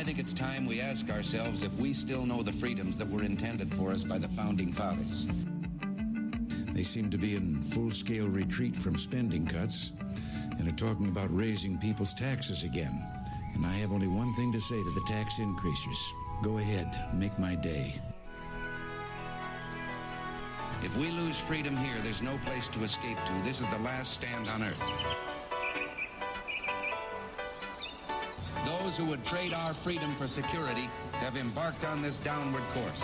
I think it's time we ask ourselves if we still know the freedoms that were intended for us by the Founding Fathers. They seem to be in full-scale retreat from spending cuts and are talking about raising people's taxes again. And I have only one thing to say to the tax increasers. Go ahead, make my day. If we lose freedom here, there's no place to escape to. This is the last stand on earth. Those who would trade our freedom for security have embarked on this downward course.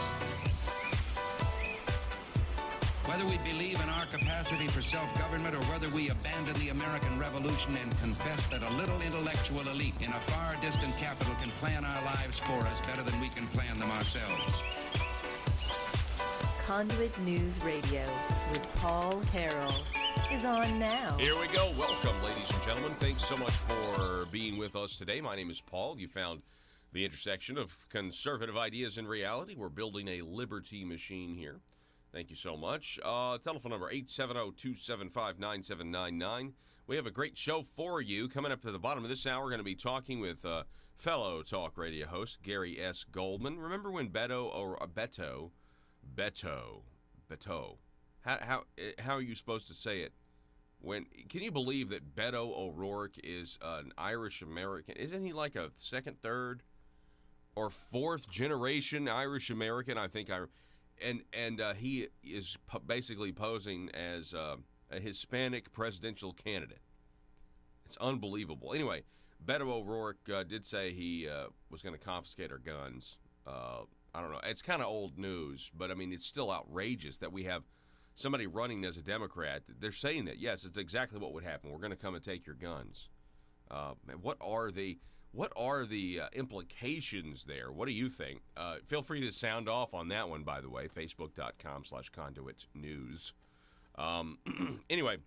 Whether we believe in our capacity for self-government or whether we abandon the American Revolution and confess that a little intellectual elite in a far distant capital can plan our lives for us better than we can plan them ourselves. Conduit News Radio with Paul Harrell is on now. Here we go. Welcome, ladies and gentlemen. Thanks so much for being with us today. My name is Paul. You found the intersection of conservative ideas and reality. We're building a liberty machine here. Thank you so much. Telephone number 870-275-9799. We have a great show for you. Coming up to the bottom of this hour, we're going to be talking with fellow talk radio host Gary S. Goldman. Remember when Beto, how are you supposed to say it? Can you believe that Beto O'Rourke is an Irish American? Isn't he like a second, third, or fourth generation Irish American? I think he is basically posing as a Hispanic presidential candidate. It's unbelievable. Anyway, Beto O'Rourke did say he was going to confiscate our guns. I don't know. It's kind of old news, but I mean, it's still outrageous that we have somebody running as a Democrat. They're saying that, yes, it's exactly what would happen. We're going to come and take your guns. What are the implications there? What do you think? Feel free to sound off on that one, by the way, facebook.com/Conduit News. Anyway,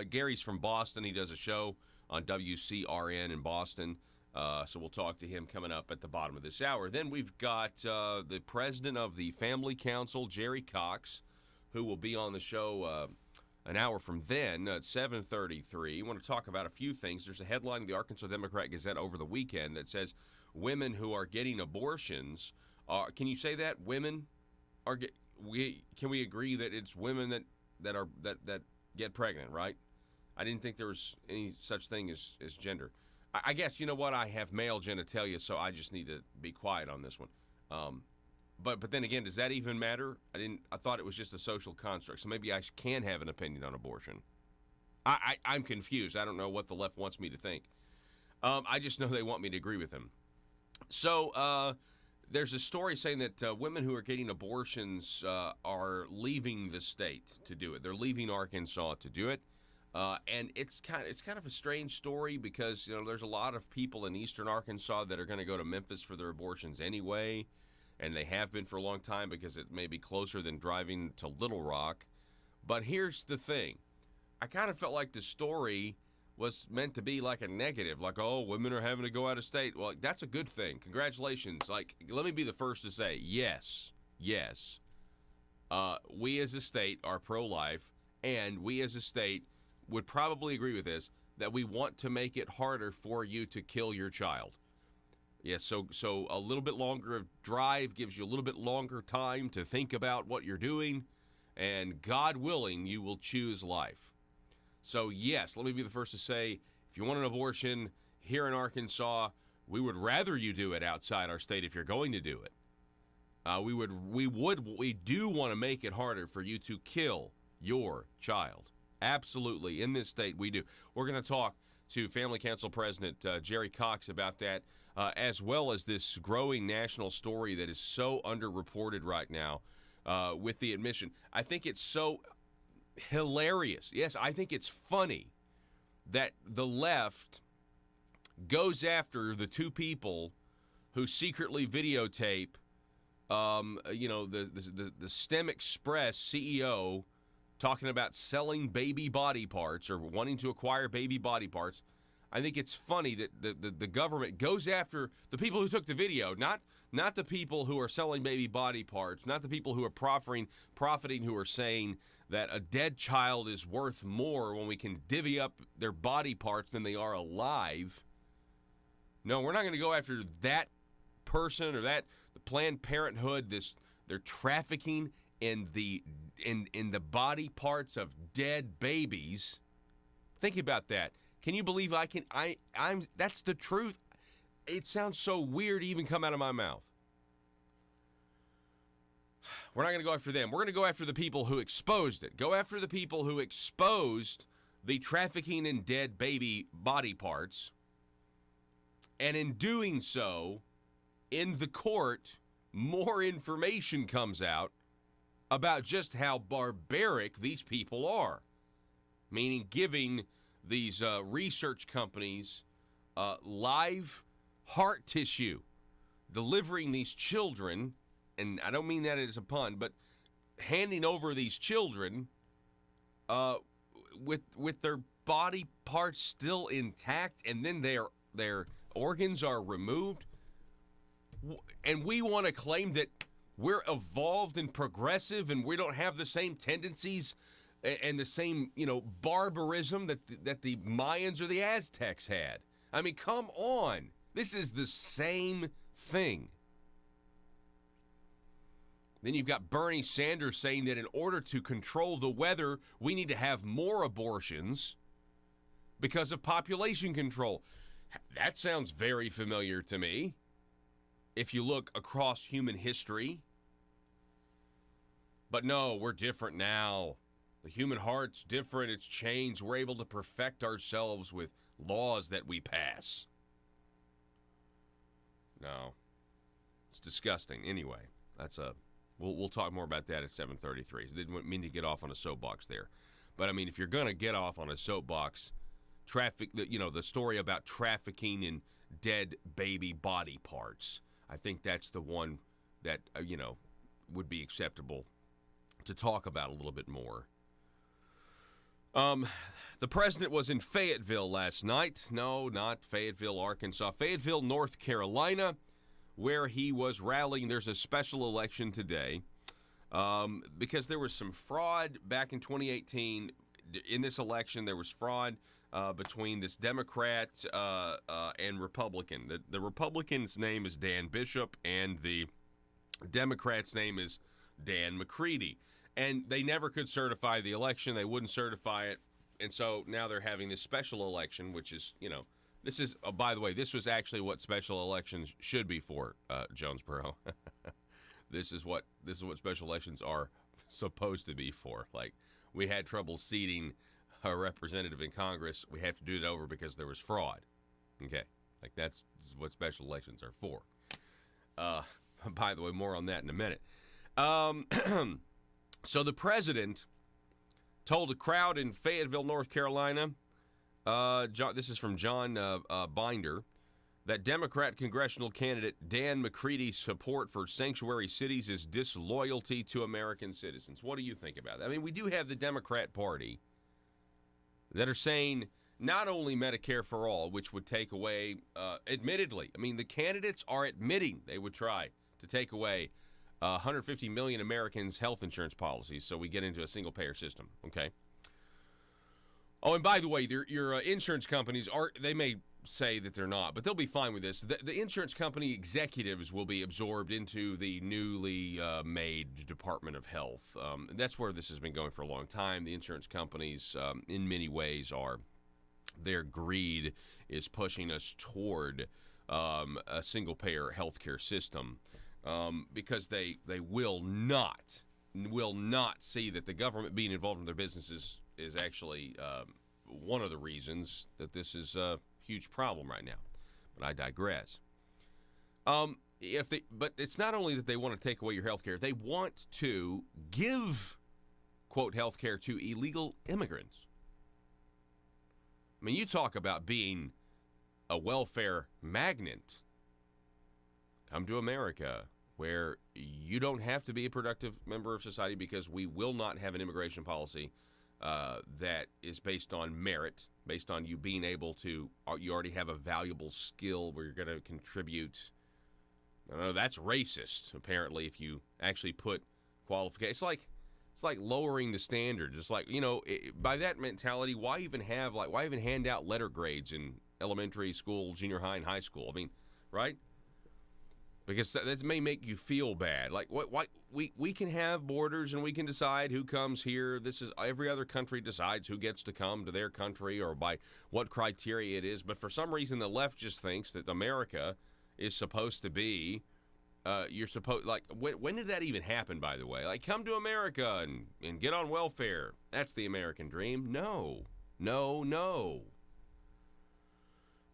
Gary's from Boston. He does a show on WCRN in Boston. So we'll talk to him coming up at the bottom of this hour. Then we've got the president of the Family Council, Jerry Cox, who will be on the show an hour from then at 7:33. I want to talk about a few things. There's a headline in the Arkansas Democrat-Gazette over the weekend that says women who are getting abortions can you say that? Women are can we agree that it's women that get pregnant, right? I didn't think there was any such thing as gender. I guess, you know what, I have male genitalia, so I just need to be quiet on this one. But then again, does that even matter? I thought it was just a social construct, so maybe I can have an opinion on abortion. I'm confused. I don't know what the left wants me to think. I just know they want me to agree with them. So there's a story saying that women who are getting abortions are leaving the state to do it. They're leaving Arkansas to do it. And it's kind of a strange story because, you know, there's a lot of people in eastern Arkansas that are going to go to Memphis for their abortions anyway, and they have been for a long time because it may be closer than driving to Little Rock. But here's the thing. I kind of felt like the story was meant to be like a negative, like, oh, women are having to go out of state. Well, that's a good thing. Congratulations. Like, let me be the first to say, yes. We as a state are pro-life, and we as a state would probably agree with this, that we want to make it harder for you to kill your child. Yes, so a little bit longer of drive gives you a little bit longer time to think about what you're doing, and God willing, you will choose life. So yes, let me be the first to say, if you want an abortion here in Arkansas, we would rather you do it outside our state if you're going to do it. We do want to make it harder for you to kill your child. Absolutely. In this state, we do. We're going to talk to Family Council President Jerry Cox about that, as well as this growing national story that is so underreported right now with the admission. I think it's so hilarious. Yes, I think it's funny that the left goes after the two people who secretly videotape, the STEM Express CEO talking about selling baby body parts or wanting to acquire baby body parts. I think it's funny that the government goes after the people who took the video, not the people who are selling baby body parts, not the people who are profiting, who are saying that a dead child is worth more when we can divvy up their body parts than they are alive. No, we're not going to go after that person or the Planned Parenthood, they're trafficking in the body parts of dead babies. Think about that. Can you believe I'm that's the truth? It sounds so weird to even come out of my mouth. We're not going to go after them. We're going to go after the people who exposed it. Go after the people who exposed the trafficking in dead baby body parts. And in doing so, in the court, more information comes out about just how barbaric these people are. Meaning giving these research companies live heart tissue, delivering these children, and I don't mean that as a pun, but handing over these children with their body parts still intact, and then their organs are removed. And we want to claim that we're evolved and progressive and we don't have the same tendencies and the same, barbarism that the Mayans or the Aztecs had. I mean, come on. This is the same thing. Then you've got Bernie Sanders saying that in order to control the weather, we need to have more abortions because of population control. That sounds very familiar to me. If you look across human history. But no, we're different now. The human heart's different. It's changed. We're able to perfect ourselves with laws that we pass. No. It's disgusting. Anyway, we'll talk more about that at 7:33. Didn't mean to get off on a soapbox there. But I mean, if you're going to get off on a soapbox, the story about trafficking in dead baby body parts, I think that's the one that, would be acceptable to talk about a little bit more. The president was in Fayetteville last night. No, not Fayetteville, Arkansas. Fayetteville, North Carolina, where he was rallying. There's a special election today because there was some fraud back in 2018. In this election, there was fraud between this Democrat and Republican. The Republican's name is Dan Bishop, and the Democrat's name is Dan McCready. And they never could certify the election. They wouldn't certify it. And so now they're having this special election, which is, this is, by the way, this was actually what special elections should be for, Jonesboro. This is what special elections are supposed to be for. Like, we had trouble seating a representative in Congress. We have to do it over because there was fraud. Okay. Like, this is what special elections are for. By the way, more on that in a minute. So the president told a crowd in Fayetteville, North Carolina, this is from John Binder, that Democrat congressional candidate Dan McCready's support for sanctuary cities is disloyalty to American citizens. What do you think about that? I mean, we do have the Democrat Party that are saying not only Medicare for all, which would take away, admittedly, I mean, the candidates are admitting they would try to take away 150 million Americans' health insurance policies, so we get into a single-payer system, okay? Oh, and by the way, your insurance companies they may say that they're not, but they'll be fine with this. The insurance company executives will be absorbed into the newly made Department of Health. That's where this has been going for a long time. The insurance companies, in many ways, their greed is pushing us toward a single-payer healthcare system. Because they will not see that the government being involved in their businesses is actually one of the reasons that this is a huge problem right now. But I digress. But it's not only that they want to take away your health care, they want to give, quote, health care to illegal immigrants. I mean, you talk about being a welfare magnet. Come to America, where you don't have to be a productive member of society because we will not have an immigration policy that is based on merit, based on you being able to, you already have a valuable skill where you're going to contribute. No, that's racist, apparently, if you actually put qualifications. It's like lowering the standard. It's like, by that mentality, why even hand out letter grades in elementary school, junior high, and high school? I mean, right? because that may make you feel bad. Like, what we can have borders and we can decide who comes here. This is every other country decides who gets to come to their country or by what criteria it is. But for some reason, the left just thinks that America is supposed to be. You're supposed, like, when did that even happen? By the way, like, come to America and get on welfare. That's the American dream. No.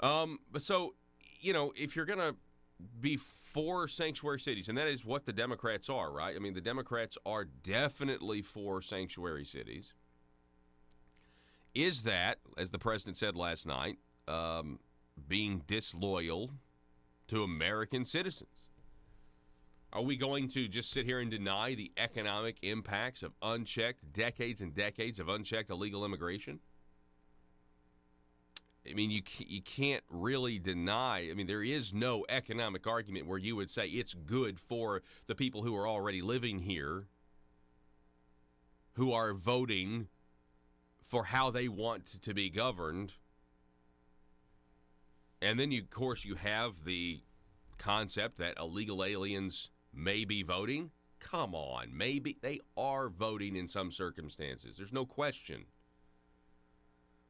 But so, if you're gonna be for sanctuary cities, and that is what the Democrats are, right? I mean, the Democrats are definitely for sanctuary cities. Is that, as the president said last night, being disloyal to American citizens? Are we going to just sit here and deny the economic impacts of decades and decades of unchecked illegal immigration? I mean, you can't really deny. I mean, there is no economic argument where you would say it's good for the people who are already living here, who are voting for how they want to be governed. And then, of course, you have the concept that illegal aliens may be voting. Come on, maybe they are voting in some circumstances. There's no question.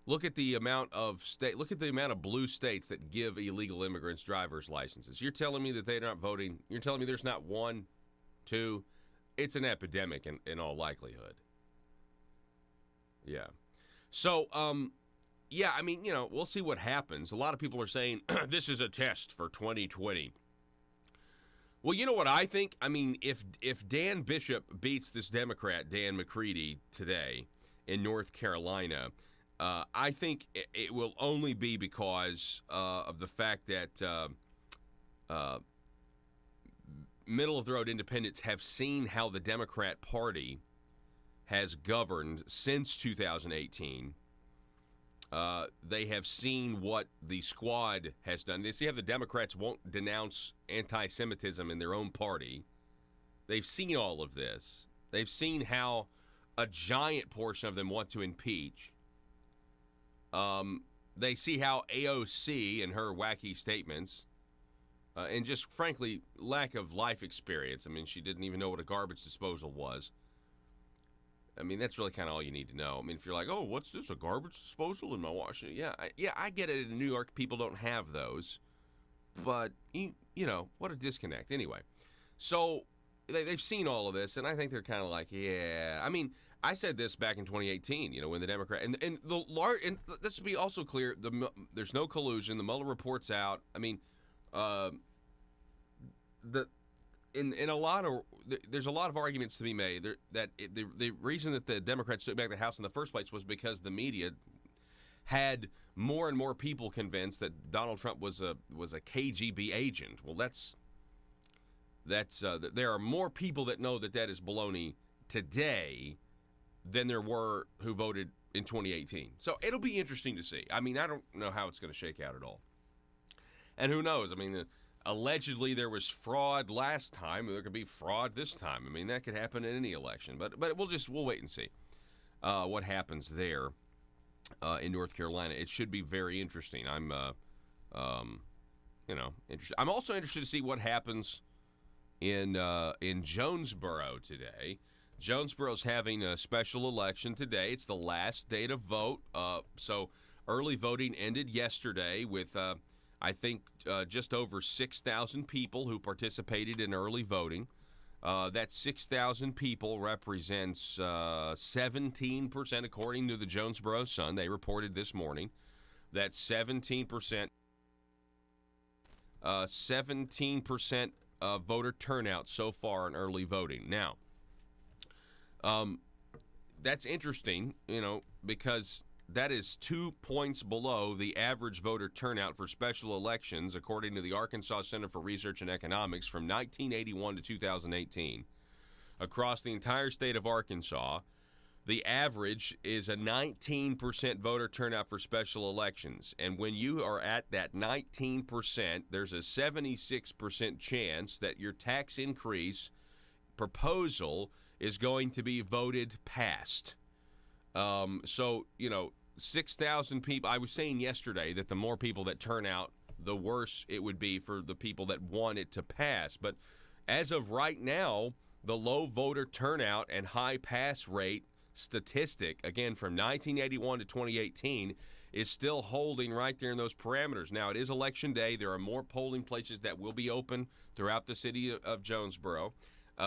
Look at the amount of blue states that give illegal immigrants driver's licenses. You're telling me that they're not voting? You're telling me there's not one, two? It's an epidemic in all likelihood. Yeah. So, I mean, we'll see what happens. A lot of people are saying this is a test for 2020. Well, you know what I think? I mean, if Dan Bishop beats this Democrat, Dan McCready, today in North Carolina, I think it will only be because of the fact that middle-of-the-road independents have seen how the Democrat Party has governed since 2018. They have seen what the squad has done. They see how the Democrats won't denounce anti-Semitism in their own party. They've seen all of this. They've seen how a giant portion of them want to impeach. They see how AOC and her wacky statements, and just frankly, lack of life experience. I mean, she didn't even know what a garbage disposal was. I mean, that's really kind of all you need to know. I mean, if you're like, oh, what's this, a garbage disposal in my Washington? Yeah, I get it. In New York, people don't have those. But, what a disconnect. Anyway, so they've seen all of this, and I think they're kind of like, yeah. I mean, I said this back in 2018, when the Democrat and let's be also clear, there's no collusion. The Mueller report's out. I mean, there's a lot of arguments to be made that the reason that the Democrats took back the House in the first place was because the media had more and more people convinced that Donald Trump was a KGB agent. Well, that's there are more people that know that is baloney today than there were who voted in 2018. So it'll be interesting to see. I mean, I don't know how it's going to shake out at all. And who knows? I mean, allegedly there was fraud last time. There could be fraud this time. I mean, that could happen in any election. But we'll wait and see what happens there in North Carolina. It should be very interesting. I'm interested. I'm also interested to see what happens in Jonesboro today. Jonesboro's having a special election today. It's the last day to vote. So early voting ended yesterday with, I think, just over 6,000 people who participated in early voting. That 6,000 people represents 17%, according to the Jonesboro Sun. They reported this morning that 17% voter turnout so far in early voting. Now, that's interesting, because that is 2 points below the average voter turnout for special elections, according to the Arkansas Center for Research and Economics, from 1981 to 2018. Across the entire state of Arkansas, the average is a 19% voter turnout for special elections. And when you are at that 19%, there's a 76% chance that your tax increase proposal is going to be voted past. 6,000 people. I was saying yesterday that the more people that turn out, the worse it would be for the people that want it to pass. But as of right now, the low voter turnout and high pass rate statistic, again, from 1981 to 2018, is still holding right there in those parameters. Now, it is Election Day. There are more polling places that will be open throughout the city of Jonesboro.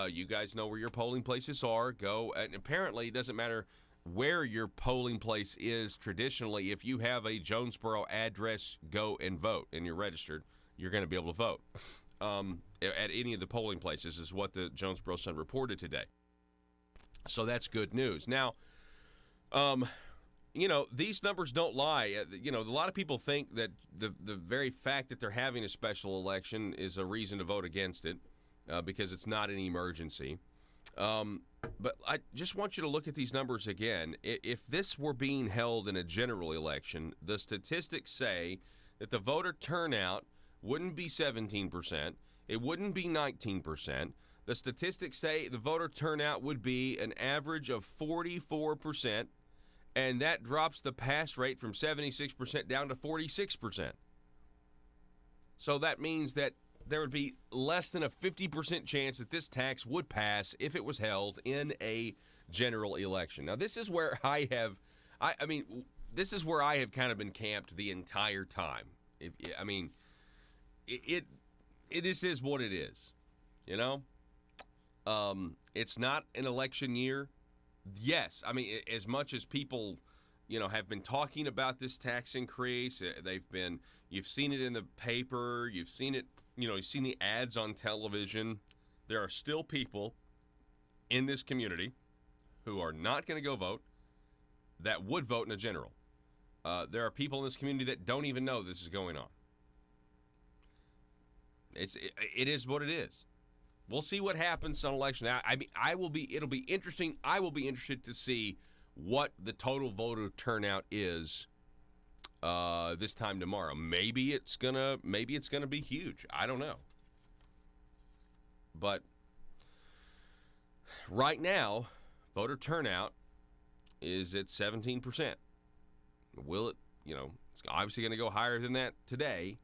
You guys know where your polling places are. Go. And apparently, it doesn't matter where your polling place is traditionally. If you have a Jonesboro address, go and vote, and you're registered, you're going to be able to vote at any of the polling places, is what the Jonesboro Sun reported today. So that's good news. Now, these numbers don't lie. A lot of people think that the very fact that they're having a special election is a reason to vote against it because it's not an emergency. But I just want you to look at these numbers again. If this were being held in a general election, the statistics say that the voter turnout wouldn't be 17%. It wouldn't be 19%. The statistics say the voter turnout would be an average of 44%, and that drops the pass rate from 76% down to 46%. So that means that there would be less than a 50% chance that this tax would pass if it was held in a general election. Now, this is where this is where I have kind of been camped the entire time. It is what it is, It's not an election year. Yes, as much as people, have been talking about this tax increase, you've seen it in the paper, you've seen it, you've seen the ads on television. There are still people in this community who are not going to go vote that would vote in a general. There are people in this community that don't even know this is going on. It is what it is. We'll see what happens on election. Now, it'll be interesting. I will be interested to see what the total voter turnout is this time tomorrow. Maybe it's gonna be huge. I don't know. But right now, voter turnout is at 17%. Will it? It's obviously going to go higher than that today.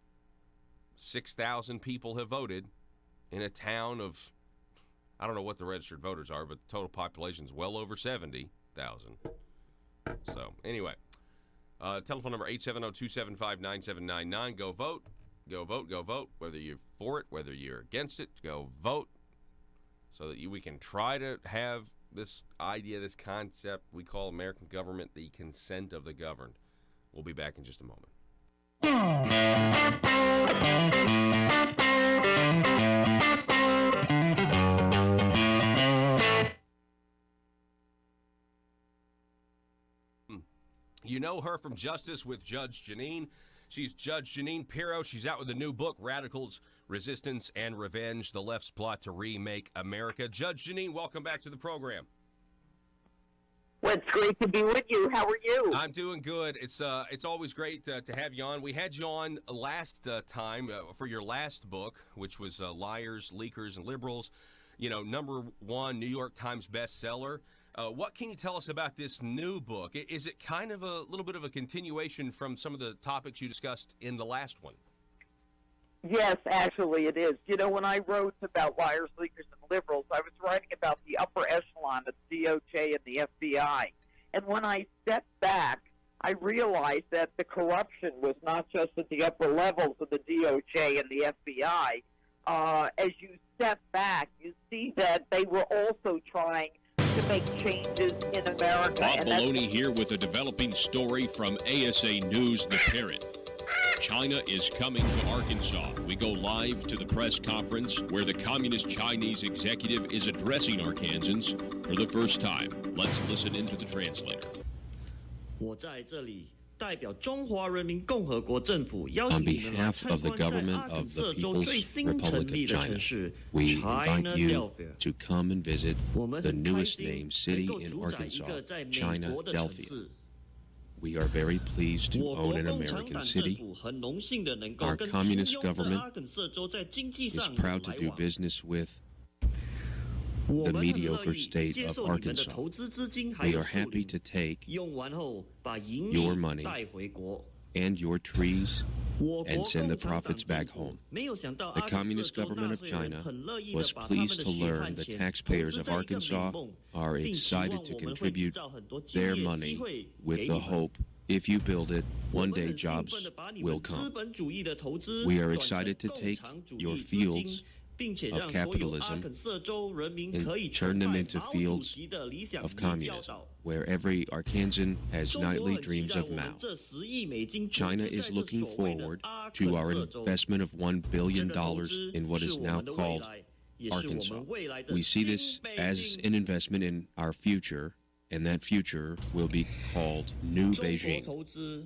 6,000 people have voted in a town of, I don't know what the registered voters are, but the total population is well over 70,000. So, anyway, telephone number 870-275-9799. Go vote. Go vote. Go vote. Whether you're for it, whether you're against it, go vote so that we can try to have this idea, this concept we call American government, the consent of the governed. We'll be back in just a moment. You know her from Justice with Judge Janine. She's Judge Janine Pirro. She's out with a new book, Radicals, Resistance, and Revenge, The Left's Plot to Remake America. Judge Janine, welcome back to the program. Well, it's great to be with you. How are you? I'm doing good. It's always great to have you on. We had you on last time for your last book, which was Liars, Leakers, and Liberals. #1 New York Times bestseller. What can you tell us about this new book? Is it kind of a little bit of a continuation from some of the topics you discussed in the last one? Yes, actually it is. When I wrote about Liars, Leakers, and Liberals, I was writing about the upper echelon of the DOJ and the FBI. And when I stepped back, I realized that the corruption was not just at the upper levels of the DOJ and the FBI. As you step back, you see that they were also trying to make changes in America. Bob Maloney here with a developing story from ASA News, The Parrot. China is coming to Arkansas. We go live to the press conference where the Communist Chinese executive is addressing Arkansans for the first time. Let's listen into the translator. On behalf of the government of the People's Republic of China, we invite you to come and visit the newest named city in Arkansas, China, Delphia. We are very pleased to own an American city. Our communist government is proud to do business with the mediocre state of Arkansas. We are happy to take your money and your trees and send the profits back home. The Communist government of China was pleased to learn the taxpayers of Arkansas are excited to contribute their money with the hope, if you build it, one day jobs will come. We are excited to take your fields of capitalism and turn them into fields of communism, where every Arkansan has nightly dreams of Mao. China is looking forward to our investment of $1 billion in what is now called Arkansas. We see this as an investment in our future, and that future will be called New Beijing.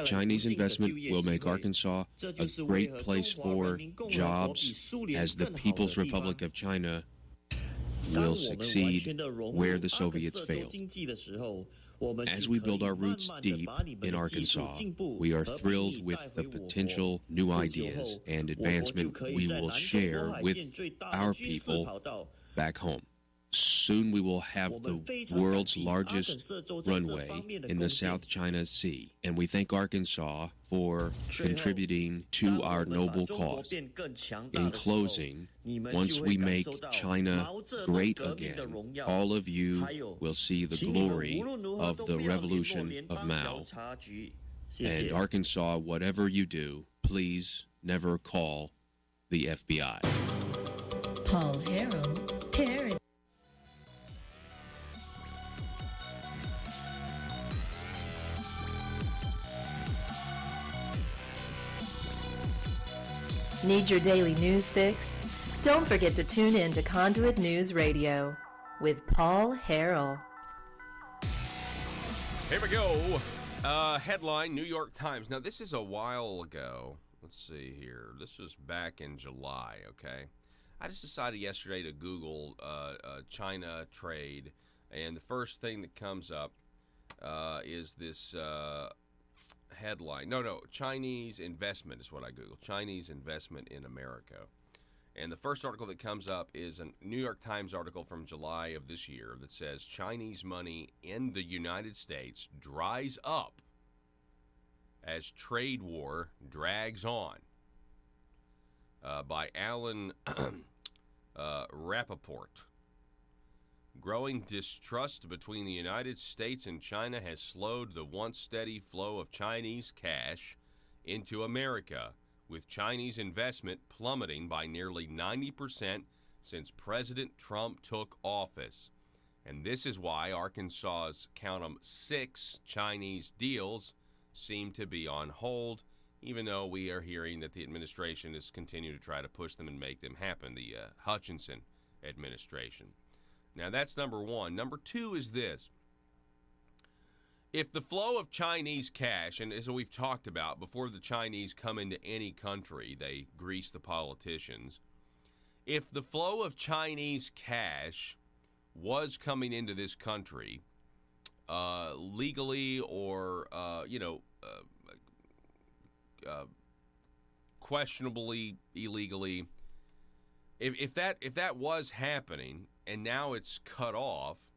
Chinese investment will make Arkansas a great place for jobs, as the People's Republic of China will succeed where the Soviets failed. As we build our roots deep in Arkansas, we are thrilled with the potential new ideas and advancement we will share with our people back home. Soon we will have the world's largest runway in the South China Sea, and we thank Arkansas for contributing to our noble cause. In closing, once we make China great again, all of you will see the glory of the revolution of Mao. And Arkansas, whatever you do, please never call the FBI. Paul Harrell, parody. Need your daily news fix? Don't forget to tune in to Conduit News Radio with Paul Harrell. Here we go. Headline, New York Times. Now, this is a while ago. Let's see here. This was back in July, okay? I just decided yesterday to Google China trade, and the first thing that comes up is this headline. No, Chinese investment is what I Googled. Chinese investment in America. And the first article that comes up is a New York Times article from July of this year that says Chinese money in the United States dries up as trade war drags on. By Alan Rappaport. Growing distrust between the United States and China has slowed the once steady flow of Chinese cash into America, with Chinese investment plummeting by nearly 90% since President Trump took office. And this is why Arkansas's, count 'em, 6 Chinese deals seem to be on hold, even though we are hearing that the administration is continuing to try to push them and make them happen, the Hutchinson administration. Now, that's number one. Number two is this. If the flow of Chinese cash, and as we've talked about, before the Chinese come into any country, they grease the politicians. If the flow of Chinese cash was coming into this country legally or, questionably illegally, if that was happening and now it's cut off,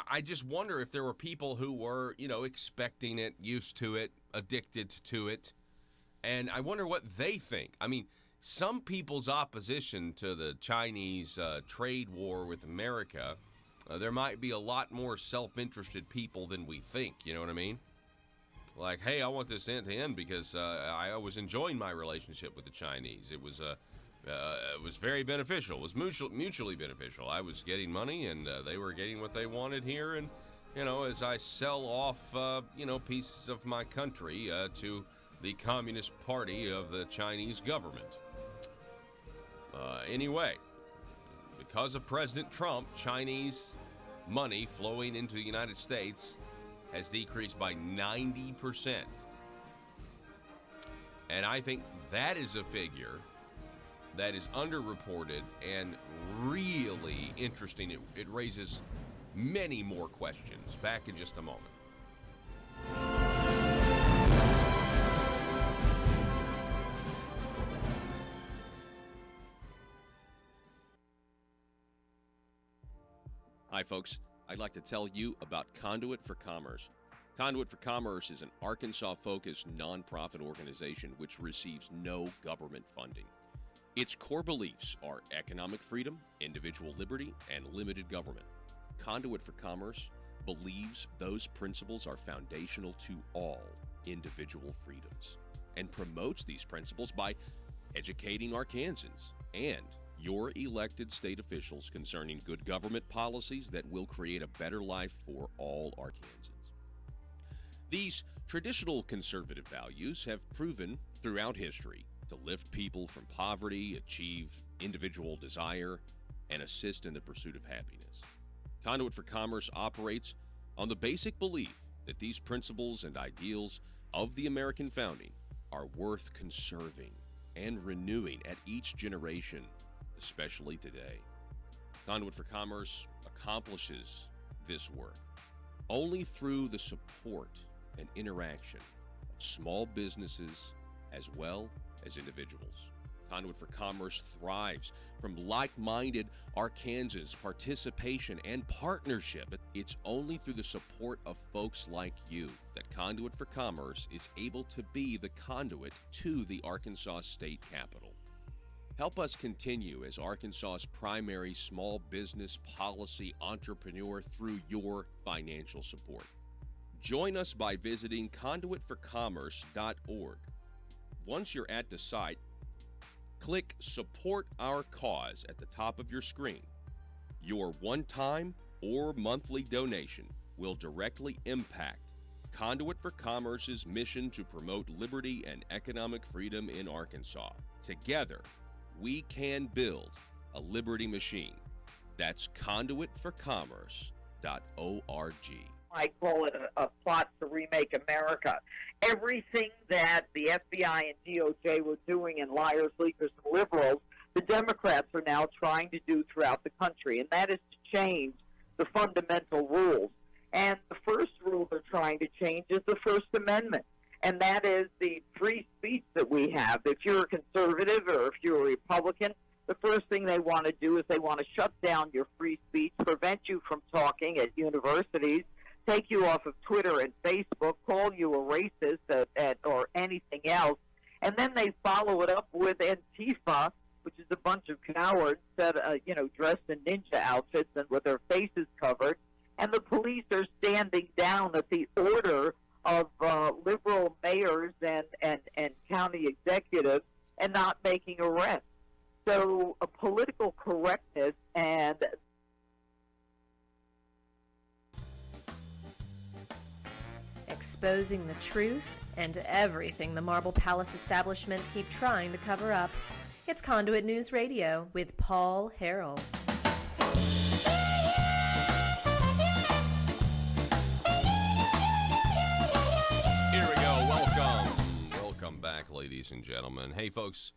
I just wonder if there were people who were, expecting it, used to it, addicted to it, and I wonder what they think. I mean, some people's opposition to the Chinese trade war with America, there might be a lot more self-interested people than we think, you know what I mean? Like, hey, I want this end to end because I was enjoying my relationship with the Chinese. It was very beneficial. It was mutually beneficial. I was getting money, and they were getting what they wanted here. And, as I sell off, pieces of my country to the Communist Party of the Chinese government. Anyway, because of President Trump, Chinese money flowing into the United States has decreased by 90%. And I think that is a figure that is underreported and really interesting. It raises many more questions. Back in just a moment. Hi, folks. I'd like to tell you about Conduit for Commerce. Conduit for Commerce is an Arkansas-focused nonprofit organization which receives no government funding. Its core beliefs are economic freedom, individual liberty, and limited government. Conduit for Commerce believes those principles are foundational to all individual freedoms and promotes these principles by educating Arkansans and your elected state officials concerning good government policies that will create a better life for all Arkansans. These traditional conservative values have proven throughout history to lift people from poverty, achieve individual desire, and assist in the pursuit of happiness. Conduit for Commerce operates on the basic belief that these principles and ideals of the American founding are worth conserving and renewing at each generation, especially today. Conduit for Commerce accomplishes this work only through the support and interaction of small businesses as well as individuals. Conduit for Commerce thrives from like-minded Arkansans' participation and partnership. It's only through the support of folks like you that Conduit for Commerce is able to be the conduit to the Arkansas State Capitol. Help us continue as Arkansas's primary small business policy entrepreneur through your financial support. Join us by visiting conduitforcommerce.org. Once you're at the site, click Support Our Cause at the top of your screen. Your one-time or monthly donation will directly impact Conduit for Commerce's mission to promote liberty and economic freedom in Arkansas. Together, we can build a liberty machine. That's conduitforcommerce.org. I call it a plot to remake America. Everything that the FBI and DOJ were doing in liars, leakers, and liberals, the Democrats are now trying to do throughout the country, and that is to change the fundamental rules. And the first rule they're trying to change is the First Amendment, and that is the free speech that we have. If you're a conservative or if you're a Republican, the first thing they want to do is they want to shut down your free speech, prevent you from talking at universities, take you off of Twitter and Facebook, call you a racist or anything else, and then they follow it up with Antifa, which is a bunch of cowards that dressed in ninja outfits and with their faces covered, and the police are standing down at the order of liberal mayors and county executives and not making arrests. So a political correctness and exposing the truth and everything the Marble Palace establishment keep trying to cover up. It's Conduit News Radio with Paul Harrell. Here we go. Welcome back, ladies and gentlemen. Hey, folks.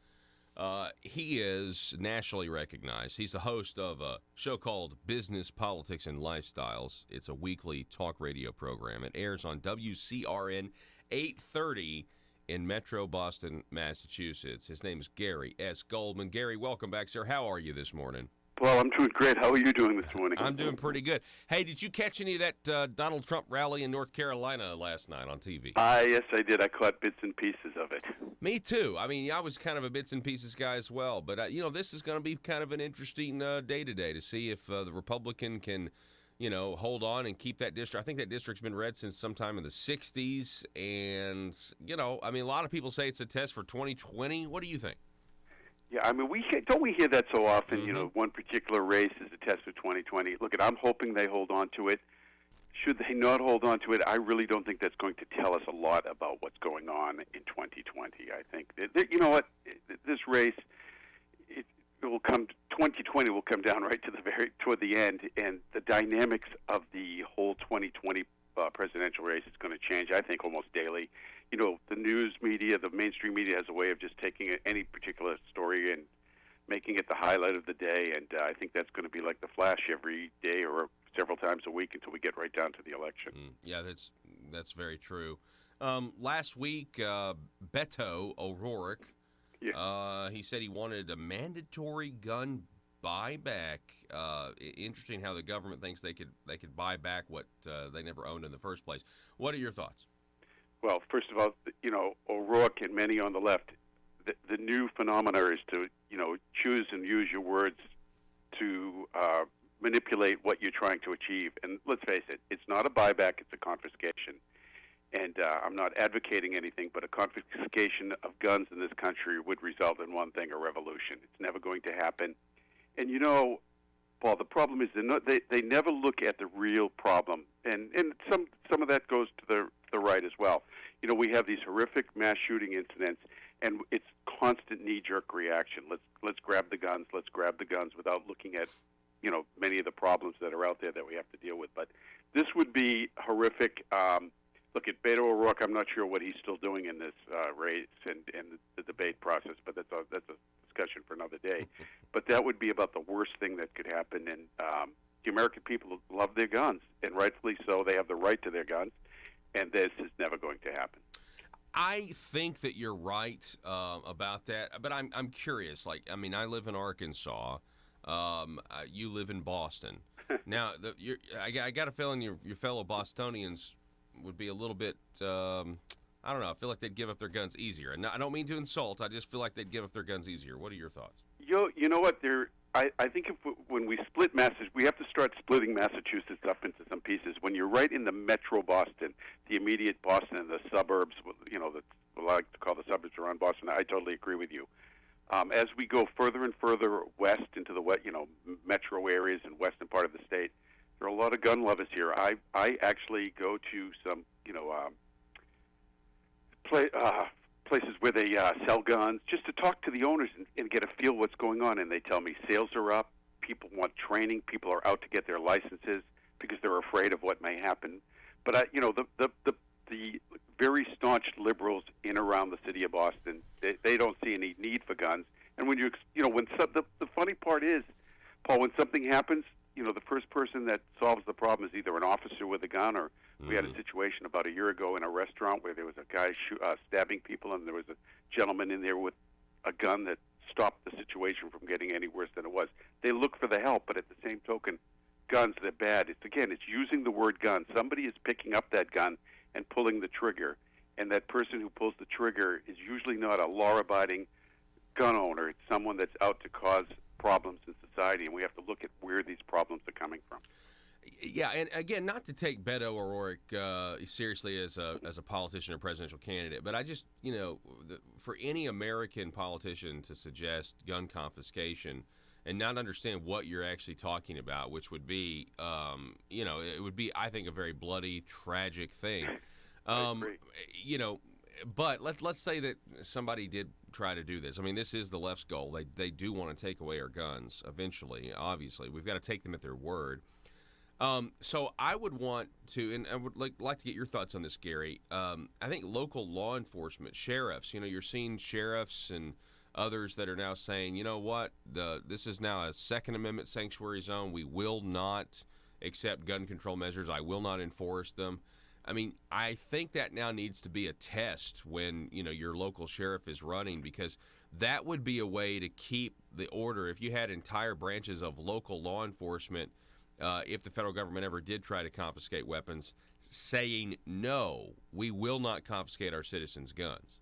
He is nationally recognized. He's the host of a show called Business, Politics, and Lifestyles. It's a weekly talk radio program. It airs on WCRN 830 in Metro Boston, Massachusetts. His name is Gary S. Goldman. Gary, welcome back, sir. How are you this morning? Well, I'm doing great. How are you doing this morning? I'm doing pretty good. Hey, did you catch any of that Donald Trump rally in North Carolina last night on TV? Yes, I did. I caught bits and pieces of it. Me too. I mean, I was kind of a bits and pieces guy as well. But, this is going to be kind of an interesting day today to see if the Republican can, hold on and keep that district. I think that district's been red since sometime in the 60s. And, a lot of people say it's a test for 2020. What do you think? Yeah, I mean, we hear that so often, Mm-hmm. One particular race is a test for 2020. Look, I'm hoping they hold on to it. Should they not hold on to it, I really don't think that's going to tell us a lot about what's going on in 2020. I think, this race, 2020 will come down right to toward the end, and the dynamics of the whole 2020 presidential race is going to change, I think, almost daily. The news media, the mainstream media has a way of just taking any particular story and making it the highlight of the day, and I think that's going to be like the flash every day or several times a week until we get right down to the election. Yeah, that's very true. Last week, Beto O'Rourke, he said he wanted a mandatory gun buy back. Interesting how the government thinks they could buy back what they never owned in the first place. What are your thoughts? Well, first of all, O'Rourke and many on the left, the new phenomena is to, choose and use your words to manipulate what you're trying to achieve. And let's face it, it's not a buyback, it's a confiscation. And I'm not advocating anything, but a confiscation of guns in this country would result in one thing, a revolution. It's never going to happen. And Paul, the problem is they never look at the real problem. And some of that goes to the right as well. We have these horrific mass shooting incidents, and it's constant knee-jerk reaction. Let's grab the guns without looking at, many of the problems that are out there that we have to deal with. But this would be horrific. Look at Beto O'Rourke. I'm not sure what he's still doing in this race and the debate process, but that's a discussion for another day. But that would be about the worst thing that could happen. And the American people love their guns, and rightfully so. They have the right to their guns, and this is never going to happen. I think that you're right about that, but I'm curious. I live in Arkansas. You live in Boston. Now, I got a feeling your fellow Bostonians would be a little bit, I don't know, I feel like they'd give up their guns easier. And I don't mean to insult, I just feel like they'd give up their guns easier. What are your thoughts? You know what, I think when we split we have to start splitting Massachusetts up into some pieces. When you're right in the metro Boston, the immediate Boston and the suburbs, that we like to call the suburbs around Boston, I totally agree with you. As we go further and further west into the metro areas and western part of the state, there are a lot of gun lovers here. I actually go to some places where they sell guns just to talk to the owners and get a feel what's going on. And they tell me sales are up, people want training, people are out to get their licenses because they're afraid of what may happen. But the very staunch liberals in around the city of Boston, they don't see any need for guns. And when the funny part is, Paul, when something happens, the first person that solves the problem is either an officer with a gun, or we had a situation about a year ago in a restaurant where there was a guy stabbing people, and there was a gentleman in there with a gun that stopped the situation from getting any worse than it was. They look for the help, but at the same token, guns, they're bad. It's using the word gun. Somebody is picking up that gun and pulling the trigger, and that person who pulls the trigger is usually not a law-abiding gun owner. It's someone that's out to cause problems in society, and we have to look at where these problems are coming from. Yeah, and again, not to take Beto O'Rourke seriously as a politician or presidential candidate, but I just, for any American politician to suggest gun confiscation and not understand what you're actually talking about, which would be, it would be, I think, a very bloody, tragic thing. But let's say that somebody did try to do this. I mean, this is the left's goal. They do want to take away our guns eventually, obviously. We've got to take them at their word. So I would want to, and I would like to get your thoughts on this, Gary. I think local law enforcement, sheriffs, you're seeing sheriffs and others that are now saying, you know what, this is now a Second Amendment sanctuary zone. We will not accept gun control measures. I will not enforce them. I mean, I think that now needs to be a test when, your local sheriff is running, because that would be a way to keep the order. If you had entire branches of local law enforcement, if the federal government ever did try to confiscate weapons, saying, no, we will not confiscate our citizens' guns.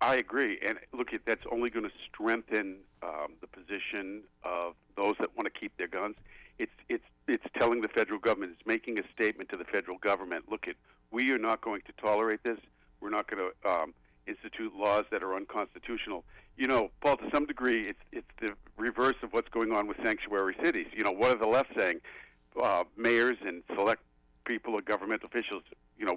I agree. And look, that's only going to strengthen the position of those that want to keep their guns. It's telling the federal government, it's making a statement to the federal government, look, we are not going to tolerate this. We're not going to institute laws that are unconstitutional. Paul, to some degree, it's the reverse of what's going on with sanctuary cities. What are the left saying? Mayors and select people or government officials,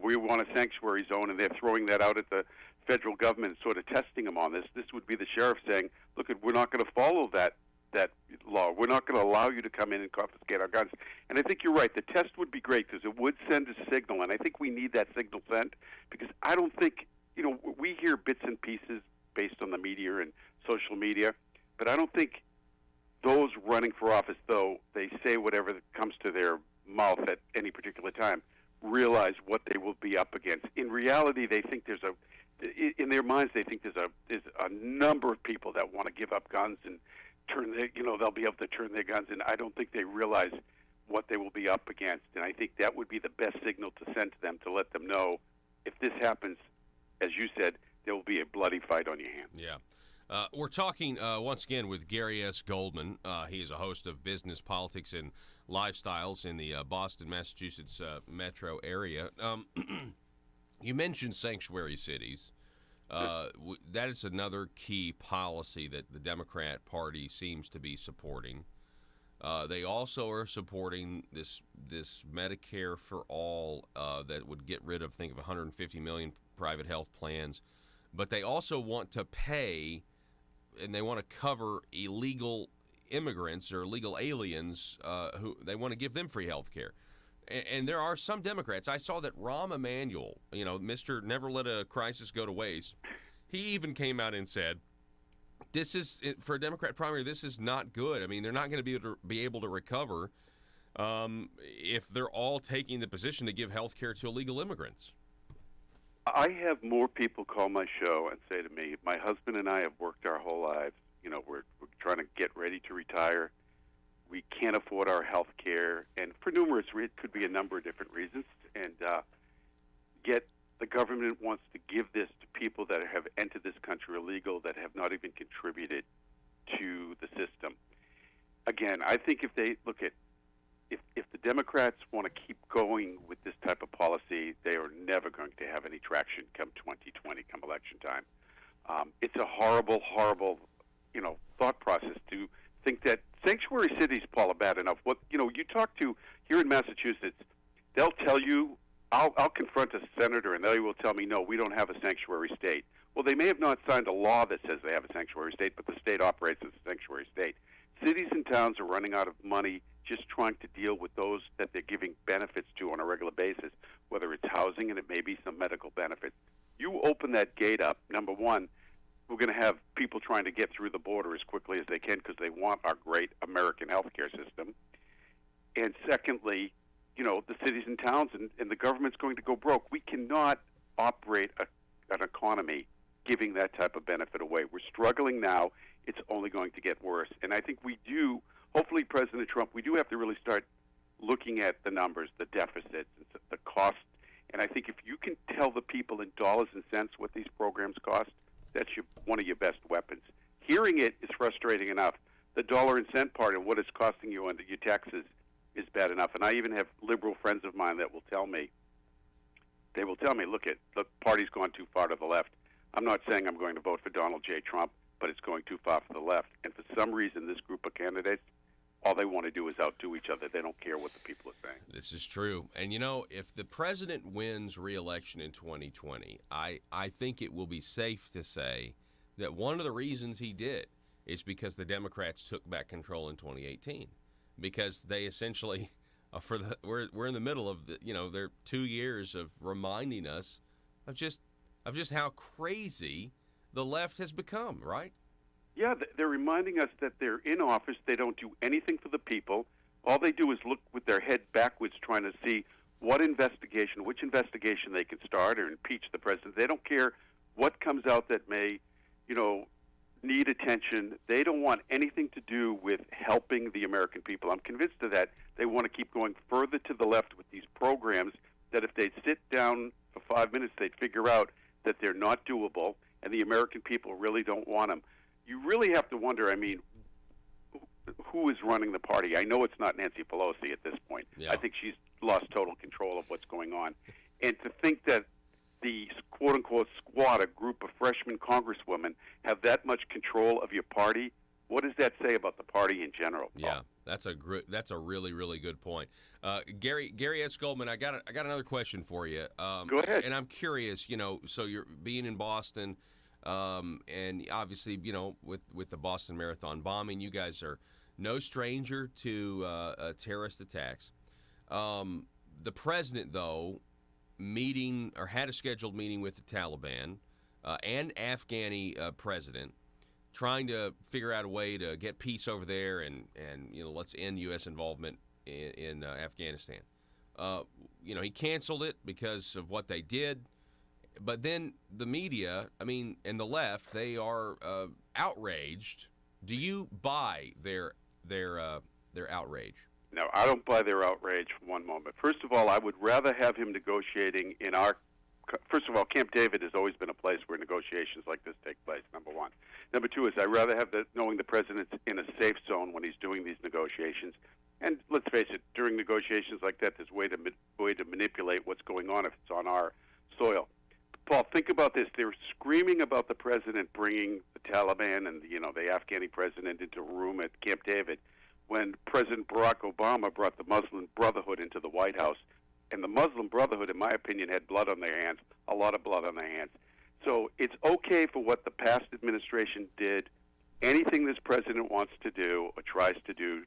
we want a sanctuary zone, and they're throwing that out at the federal government, sort of testing them on this. This would be the sheriff saying, look, we're not going to follow that law. We're not going to allow you to come in and confiscate our guns. And I think you're right. The test would be great because it would send a signal, and I think we need that signal sent, because I don't think, we hear bits and pieces based on the media and social media, but I don't think those running for office, though they say whatever comes to their mouth at any particular time, realize what they will be up against. In reality, they think in their minds, they think there's a number of people that want to give up guns and they'll be able to turn their guns, and I don't think they realize what they will be up against. And I think that would be the best signal to send to them, to let them know if this happens, as you said, there will be a bloody fight on your hands. Yeah. We're talking once again with Gary S. Goldman. He is a host of Business, Politics, and Lifestyles in the Boston, Massachusetts metro area. You mentioned sanctuary cities. That is another key policy that the Democrat Party seems to be supporting. They also are supporting this Medicare for all that would get rid of, think of 150 million private health plans. But they also want to pay, and they want to cover illegal immigrants or illegal aliens who they want to give them free health care. And there are some Democrats. I saw that Rahm Emanuel, Mr. Never Let a Crisis Go to Waste, he even came out and said, this is, for a Democrat primary, this is not good. I mean, they're not going to be able to recover if they're all taking the position to give health care to illegal immigrants. I have more people call my show and say to me, my husband and I have worked our whole lives. We're trying to get ready to retire. We can't afford our health care, and for numerous reasons, it could be a number of different reasons, and yet the government wants to give this to people that have entered this country illegal, that have not even contributed to the system. Again, I think if they look at, if the Democrats want to keep going with this type of policy, they are never going to have any traction come 2020, come election time. It's a horrible, horrible, thought process to think that sanctuary cities, Paul, are bad enough. What you talk to here in Massachusetts, they'll tell you, I'll confront a senator and they will tell me, no, we don't have a sanctuary state. Well, they may have not signed a law that says they have a sanctuary state, but the state operates as a sanctuary state. Cities and towns are running out of money just trying to deal with those that they're giving benefits to on a regular basis, whether it's housing and it may be some medical benefits. You open that gate up, number one, we're going to have people trying to get through the border as quickly as they can because they want our great American healthcare system. And secondly, the cities and towns and the government's going to go broke. We cannot operate an economy giving that type of benefit away. We're struggling now. It's only going to get worse. And I think we do, hopefully President Trump, we do have to really start looking at the numbers, the deficits, the cost. And I think if you can tell the people in dollars and cents what these programs cost, that's one of your best weapons. Hearing it is frustrating enough. The dollar and cent part of what it's costing you under your taxes is bad enough. And I even have liberal friends of mine that will tell me, look, the party's gone too far to the left. I'm not saying I'm going to vote for Donald J. Trump, but it's going too far for the left. And for some reason, this group of candidates, all they want to do is outdo each other. They don't care what the people are saying. This is true. And, if the president wins re-election in 2020, I think it will be safe to say that one of the reasons he did is because the Democrats took back control in 2018. Because they essentially, we're in the middle of their 2 years of reminding us of just how crazy the left has become, right? Yeah, they're reminding us that they're in office. They don't do anything for the people. All they do is look with their head backwards, trying to see which investigation they can start or impeach the president. They don't care what comes out that may, need attention. They don't want anything to do with helping the American people. I'm convinced of that. They want to keep going further to the left with these programs that if they'd sit down for 5 minutes, they'd figure out that they're not doable and the American people really don't want them. You really have to wonder, who is running the party? I know it's not Nancy Pelosi at this point. Yeah. I think she's lost total control of what's going on. And to think that the quote-unquote squad, a group of freshman congresswomen, have that much control of your party, what does that say about the party in general, Paul? Yeah, that's a really, really good point. Gary S. Goldman, I got another question for you. Go ahead. And I'm curious, so you're being in Boston, and obviously, with the Boston Marathon bombing, you guys are no stranger to terrorist attacks. The president, though, had a scheduled meeting with the Taliban and Afghani president, trying to figure out a way to get peace over there and let's end U.S. involvement in Afghanistan. He canceled it because of what they did. But then the media, and the left, they are outraged Do you buy their outrage? No, I don't buy their outrage for one moment. First of all, I would rather have him negotiating in our. First of all, Camp David has always been a place where negotiations like this take place, number one. Number two is I'd rather have knowing the president's in a safe zone when he's doing these negotiations. And let's face it, during negotiations like that, there's a way to manipulate what's going on if it's on our soil. Paul, think about this. They're screaming about the president bringing the Taliban and the Afghani president into a room at Camp David when President Barack Obama brought the Muslim Brotherhood into the White House. And the Muslim Brotherhood, in my opinion, had blood on their hands, a lot of blood on their hands. So it's okay for what the past administration did. Anything this president wants to do or tries to do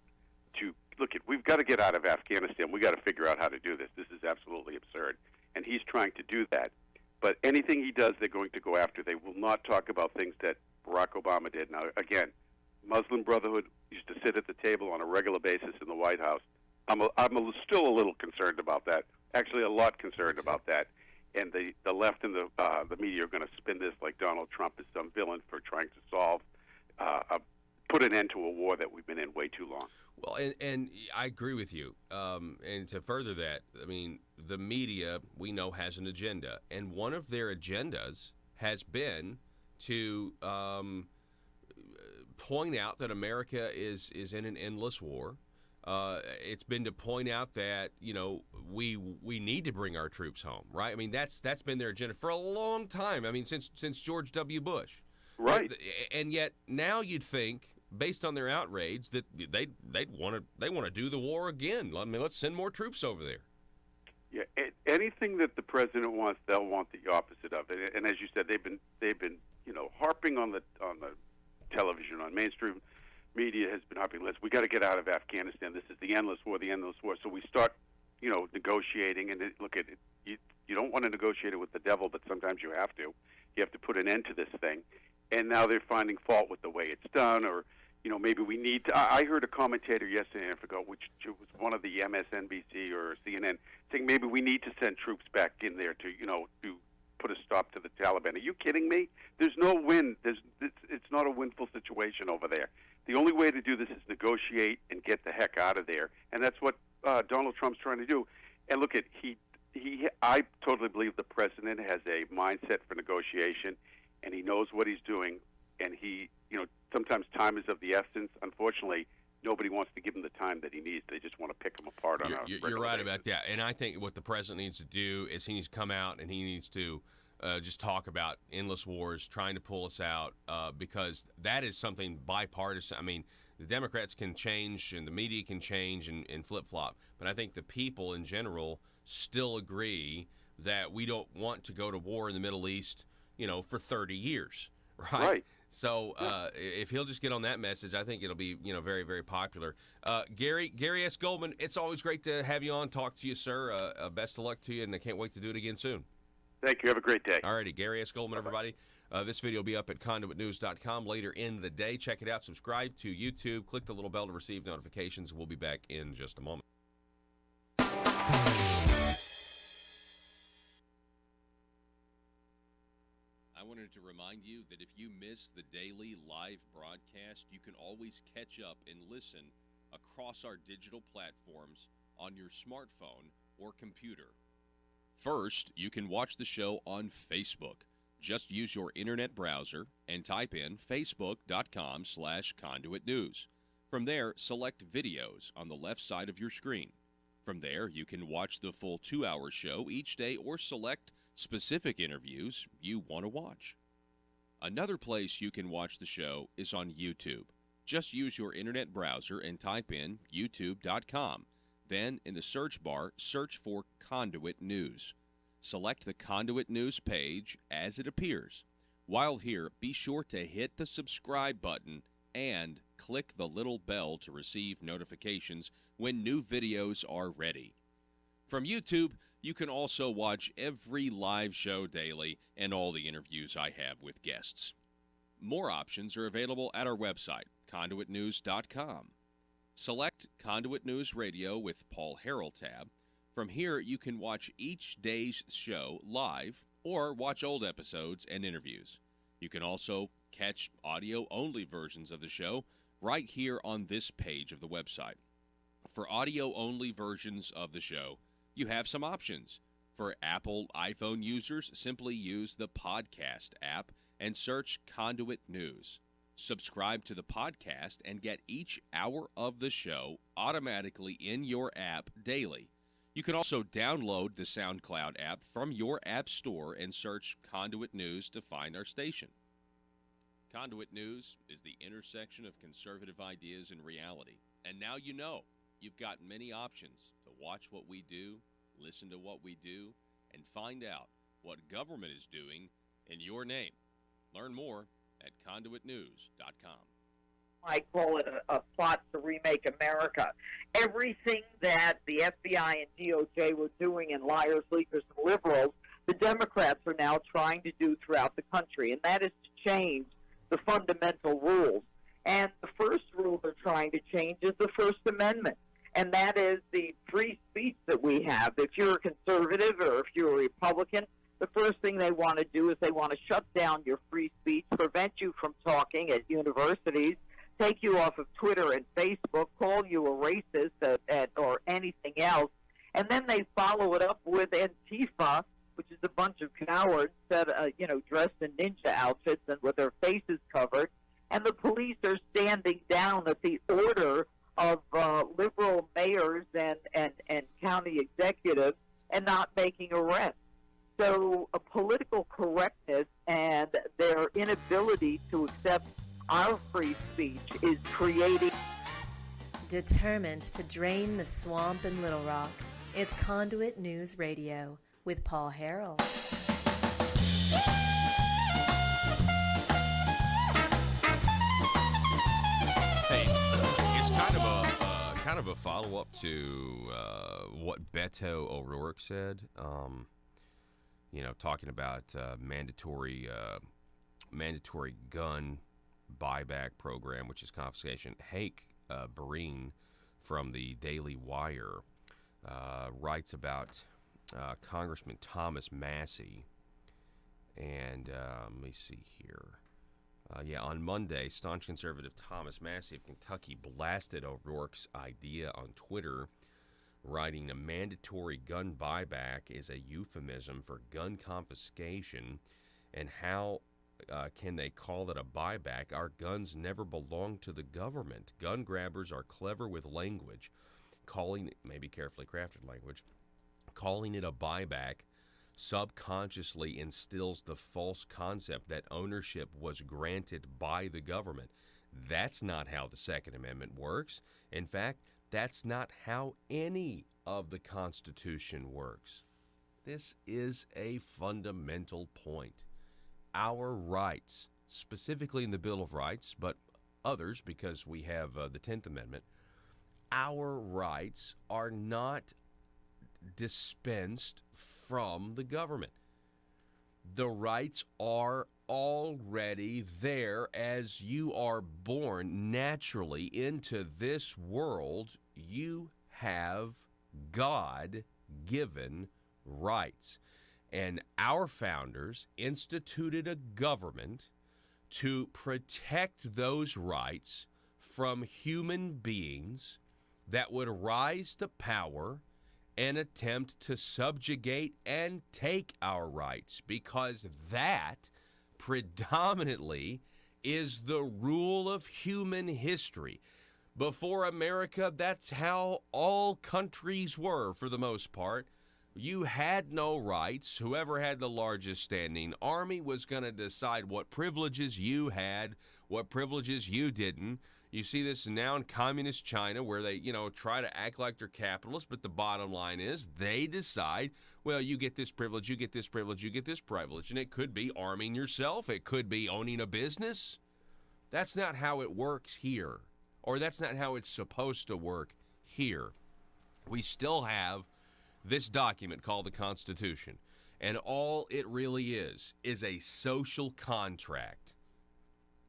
to look, we've got to get out of Afghanistan. We've got to figure out how to do this. This is absolutely absurd. And he's trying to do that. But anything he does, they're going to go after. They will not talk about things that Barack Obama did. Now, again, Muslim Brotherhood used to sit at the table on a regular basis in the White House. I'm still a little concerned about that. Actually, a lot concerned about that. And the left and the media are going to spin this like Donald Trump is some villain for trying to put an end to a war that we've been in way too long. Well, and I agree with you. And to further that, I mean, the media, we know, has an agenda. And one of their agendas has been to point out that America is in an endless war. It's been to point out that, we need to bring our troops home, right? I mean, that's been their agenda for a long time. I mean, since George W. Bush. Right. And yet now you'd think, based on their outrage, that they want to do the war again. I mean, let's send more troops over there. Yeah, anything that the president wants, they'll want the opposite of it. And as you said, they've been harping on the television, on mainstream media has been harping. We got to get out of Afghanistan. This is the endless war, the endless war. So we start, negotiating. And look at it. You don't want to negotiate it with the devil, but sometimes you have to. You have to put an end to this thing. And now they're finding fault with the way it's done, or maybe we need to. I heard a commentator yesterday, I forgot which was one of the MSNBC or CNN, saying maybe we need to send troops back in there to put a stop to the Taliban. Are you kidding me? There's no win. It's not a winful situation over there. The only way to do this is negotiate and get the heck out of there, and that's what Donald Trump's trying to do. And look at I totally believe the president has a mindset for negotiation, and he knows what he's doing. And sometimes time is of the essence. Unfortunately, nobody wants to give him the time that he needs. They just want to pick him apart on a regular basis. You're right about that. And I think what the president needs to do is he needs to come out and he needs to just talk about endless wars, trying to pull us out, because that is something bipartisan. I mean, the Democrats can change and the media can change and flip-flop, but I think the people in general still agree that we don't want to go to war in the Middle East, for 30 years, right? Right. So if he'll just get on that message, I think it'll be, very, very popular. Gary S. Goldman, it's always great to have you on, talk to you, sir. Best of luck to you, and I can't wait to do it again soon. Thank you. Have a great day. All righty. Gary S. Goldman, everybody. This video will be up at conduitnews.com later in the day. Check it out. Subscribe to YouTube. Click the little bell to receive notifications. We'll be back in just a moment. I wanted to remind you that if you miss the daily live broadcast, you can always catch up and listen across our digital platforms on your smartphone or computer. First, you can watch the show on Facebook. Just use your internet browser and type in facebook.com/Conduit News. From there, select videos on the left side of your screen. From there, you can watch the full 2-hour show each day or select specific interviews you want to watch. Another place you can watch the show is on YouTube. Just use your internet browser and type in youtube.com. Then, in the search bar, search for Conduit News. Select the Conduit News page as it appears. While here, be sure to hit the subscribe button and click the little bell to receive notifications when new videos are ready. From YouTube, you can also watch every live show daily and all the interviews I have with guests. More options are available at our website, conduitnews.com. Select Conduit News Radio with Paul Harrell tab. From here, you can watch each day's show live or watch old episodes and interviews. You can also catch audio-only versions of the show right here on this page of the website. For audio-only versions of the show, you have some options. For Apple iPhone users, simply use the podcast app and search Conduit News. Subscribe to the podcast and get each hour of the show automatically in your app daily. You can also download the SoundCloud app from your app store and search Conduit News to find our station. Conduit News is the intersection of conservative ideas and reality. And now you know. You've got many options to watch what we do, listen to what we do, and find out what government is doing in your name. Learn more at conduitnews.com. I call it a plot to remake America. Everything that the FBI and DOJ were doing in liars, leakers, and liberals, the Democrats are now trying to do throughout the country, and that is to change the fundamental rules. And the first rule they're trying to change is the First Amendment, and that is the free speech that we have. If you're a conservative or if you're a Republican, the first thing they want to do is they want to shut down your free speech, prevent you from talking at universities, take you off of Twitter and Facebook, call you a racist or anything else, and then they follow it up with Antifa, which is a bunch of cowards that dressed in ninja outfits and with their faces covered, and the police are standing down at the order of liberal mayors and county executives and not making arrests. So political correctness and their inability to accept our free speech is creating... Determined to drain the swamp in Little Rock, it's Conduit News Radio with Paul Harrell. Hey, it's kind of a follow-up to what Beto O'Rourke said. Talking about mandatory gun buyback program, which is confiscation. Hake Breen from the Daily Wire writes about Congressman Thomas Massey. And let me see here. On Monday, staunch conservative Thomas Massey of Kentucky blasted O'Rourke's idea on Twitter, writing a mandatory gun buyback is a euphemism for gun confiscation, and how can they call it a buyback? Our guns never belong to the government. Gun grabbers are clever with language, maybe carefully crafted language, calling it a buyback subconsciously instills the false concept that ownership was granted by the government. That's not how the Second Amendment works. In fact, that's not how any of the Constitution works. This is a fundamental point. Our rights, specifically in the Bill of Rights, but others because we have the 10th Amendment, our rights are not dispensed from the government. The rights are already there as you are born naturally into this world. You have God-given rights. And our founders instituted a government to protect those rights from human beings that would rise to power and attempt to subjugate and take our rights, because that predominantly is the rule of human history. Before America, that's how all countries were for the most part. You had no rights. Whoever had the largest standing army was going to decide what privileges you had, what privileges you didn't. You see this now in communist China where they, try to act like they're capitalists, but the bottom line is they decide, well, you get this privilege, you get this privilege, you get this privilege. And it could be arming yourself. It could be owning a business. That's not how it works here, or that's not how it's supposed to work here. We still have this document called the Constitution, and all it really is a social contract.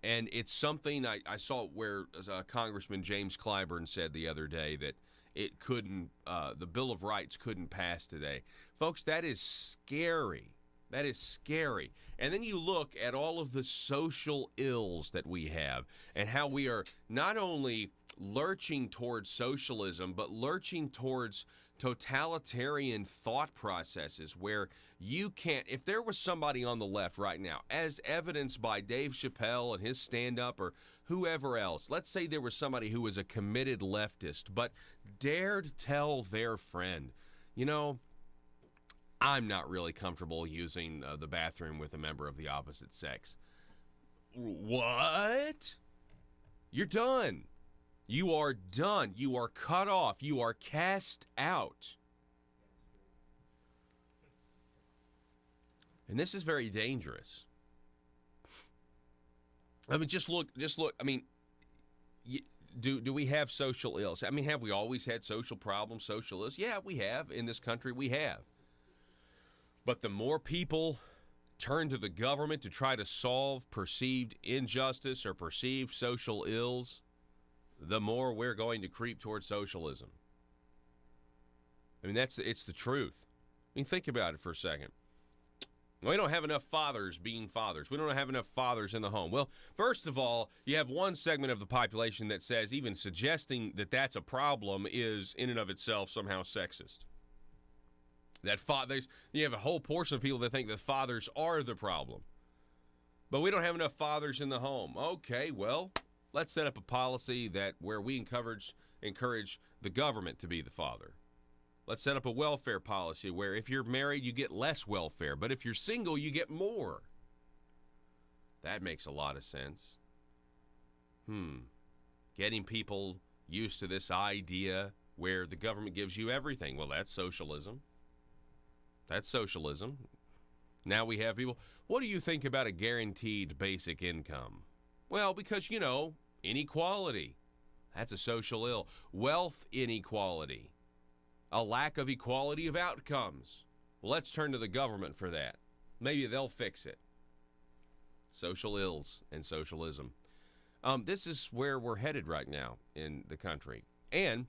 And it's something I saw where Congressman James Clyburn said the other day that it couldn't, the Bill of Rights couldn't pass today. Folks, that is scary. That is scary. And then you look at all of the social ills that we have and how we are not only lurching towards socialism, but lurching towards totalitarian thought processes where you can't, if there was somebody on the left right now, as evidenced by Dave Chappelle and his stand-up or whoever else, let's say there was somebody who was a committed leftist but dared tell their friend, you know, I'm not really comfortable using the bathroom with a member of the opposite sex. What? You're done. You are done. You are cut off. You are cast out. And this is very dangerous. I mean, just look. I mean, do we have social ills? I mean, have we always had social problems, social ills? Yeah, we have. In this country, we have. But the more people turn to the government to try to solve perceived injustice or perceived social ills, the more we're going to creep towards socialism. I mean, it's the truth. I mean, think about it for a second. We don't have enough fathers being fathers. We don't have enough fathers in the home. Well, first of all, you have one segment of the population that says even suggesting that that's a problem is in and of itself somehow sexist. That you have a whole portion of people that think that fathers are the problem. But we don't have enough fathers in the home. Okay, well, let's set up a policy where we encourage the government to be the father. Let's set up a welfare policy where if you're married, you get less welfare, but if you're single, you get more. That makes a lot of sense. Getting people used to this idea where the government gives you everything. Well, that's socialism. That's socialism. Now we have people, what do you think about a guaranteed basic income? Well, because, inequality. That's a social ill. Wealth inequality. A lack of equality of outcomes. Well, let's turn to the government for that. Maybe they'll fix it. Social ills and socialism. This is where we're headed right now in the country. And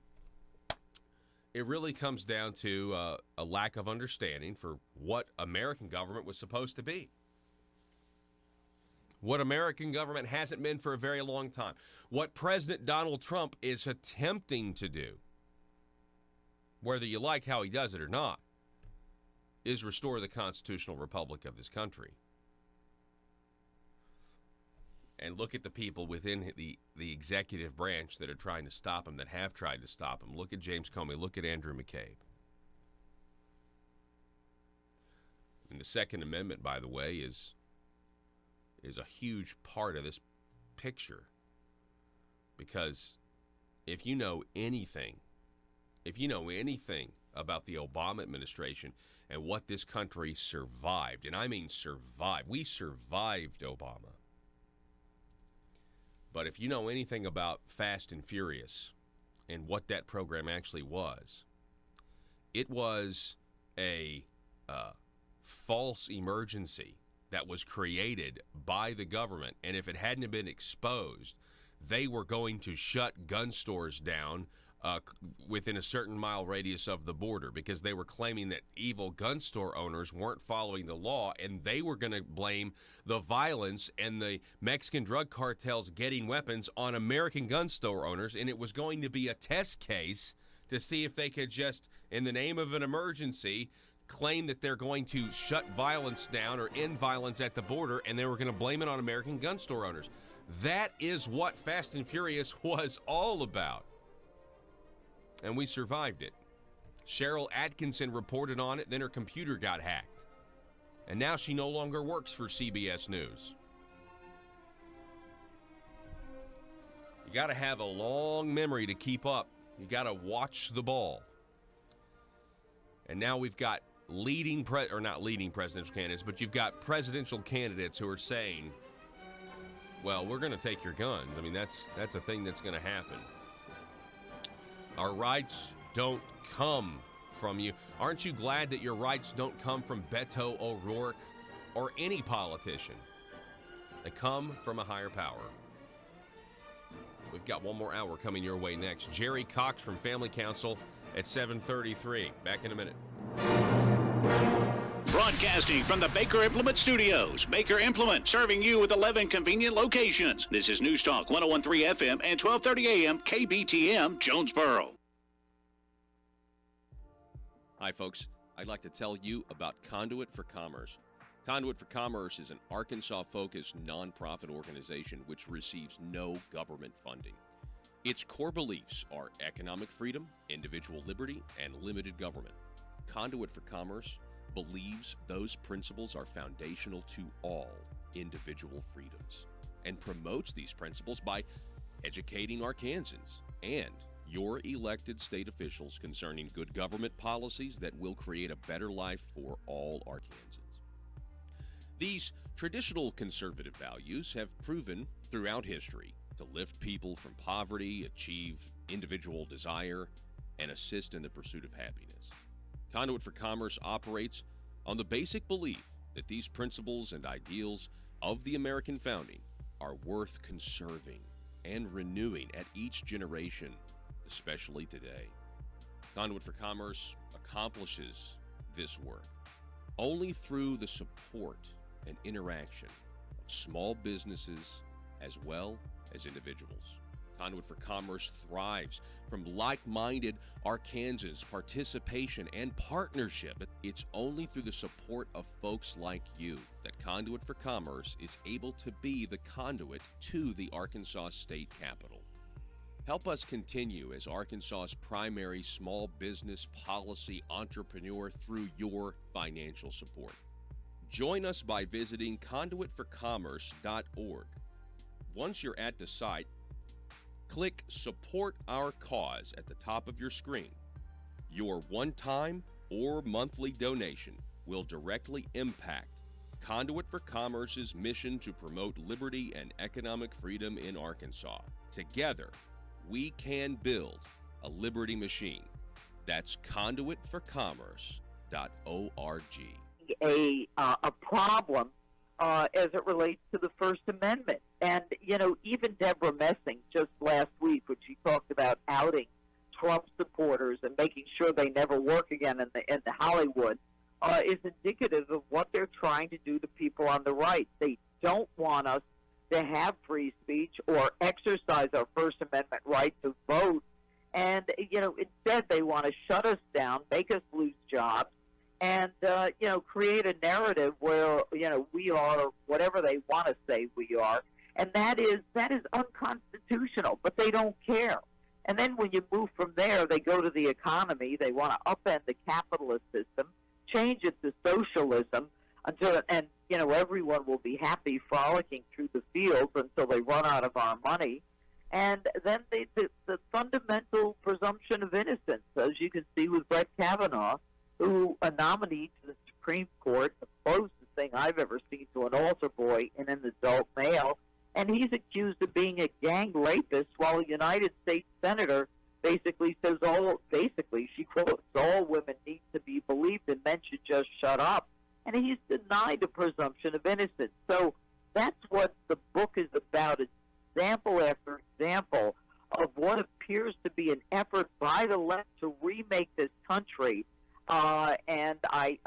it really comes down to a lack of understanding for what American government was supposed to be. What American government hasn't been for a very long time. What President Donald Trump is attempting to do, whether you like how he does it or not, is restore the constitutional republic of this country. And look at the people within the executive branch that are trying to stop him, that have tried to stop him. Look at James Comey. Look at Andrew McCabe. And the Second Amendment, by the way, is a huge part of this picture. Because if you know anything about the Obama administration and what this country survived, and I mean survived, we survived Obama. But if you know anything about Fast and Furious and what that program actually was, it was a false emergency that was created by the government. And if it hadn't been exposed, they were going to shut gun stores down within a certain mile radius of the border because they were claiming that evil gun store owners weren't following the law, and they were going to blame the violence and the Mexican drug cartels getting weapons on American gun store owners, and it was going to be a test case to see if they could just, in the name of an emergency, claim that they're going to shut violence down or end violence at the border, and they were going to blame it on American gun store owners. That is what Fast and Furious was all about. And we survived it. Cheryl Atkinson reported on it, then her computer got hacked. And now she no longer works for CBS News. You got to have a long memory to keep up. You got to watch the ball. And now we've got not leading presidential candidates, but you've got presidential candidates who are saying, well, we're going to take your guns. I mean, that's a thing that's going to happen. Our rights don't come from you. Aren't you glad that your rights don't come from Beto O'Rourke or any politician? They come from a higher power. We've got one more hour coming your way next. Jerry Cox from Family Council at 7:33. Back in a minute. Broadcasting from the Baker Implement Studios. Baker Implement, serving you with 11 convenient locations. This is News Talk 101.3 FM and 12:30 AM KBTM Jonesboro. Hi, folks. I'd like to tell you about Conduit for Commerce. Conduit for Commerce is an Arkansas-focused nonprofit organization which receives no government funding. Its core beliefs are economic freedom, individual liberty, and limited government. Conduit for Commerce believes those principles are foundational to all individual freedoms and promotes these principles by educating Arkansans and your elected state officials concerning good government policies that will create a better life for all Arkansans. These traditional conservative values have proven throughout history to lift people from poverty, achieve individual desire, and assist in the pursuit of happiness. Conduit for Commerce operates on the basic belief that these principles and ideals of the American founding are worth conserving and renewing at each generation, especially today. Conduit for Commerce accomplishes this work only through the support and interaction of small businesses as well as individuals. Conduit for Commerce thrives from like-minded Arkansans' participation and partnership. It's only through the support of folks like you that Conduit for Commerce is able to be the conduit to the Arkansas State Capitol. Help us continue as Arkansas's primary small business policy entrepreneur through your financial support. Join us by visiting conduitforcommerce.org. Once you're at the site, click Support Our Cause at the top of your screen. Your one-time or monthly donation will directly impact Conduit for Commerce's mission to promote liberty and economic freedom in Arkansas. Together, we can build a liberty machine. That's conduitforcommerce.org. A problem as it relates to the First Amendment. And, you know, even Deborah Messing just last week, when she talked about outing Trump supporters and making sure they never work again in the Hollywood, is indicative of what they're trying to do to people on the right. They don't want us to have free speech or exercise our First Amendment right to vote. And, you know, instead they want to shut us down, make us lose jobs, and, you know, create a narrative where, you know, we are whatever they want to say we are. And that is unconstitutional, but they don't care. And then when you move from there, they go to the economy. They want to upend the capitalist system, change it to socialism, and, you know, everyone will be happy frolicking through the fields until they run out of our money. And then the fundamental presumption of innocence, as you can see with Brett Kavanaugh, who a nominee to the Supreme Court, the closest thing I've ever seen to an altar boy in an adult male, and he's accused of being a gang rapist, while a United States senator basically says she quotes, all women need to be believed and men should just shut up. And he's denied the presumption of innocence. So that's what the book is about, example after example of what appears to be an effort by the left to remake this country. And I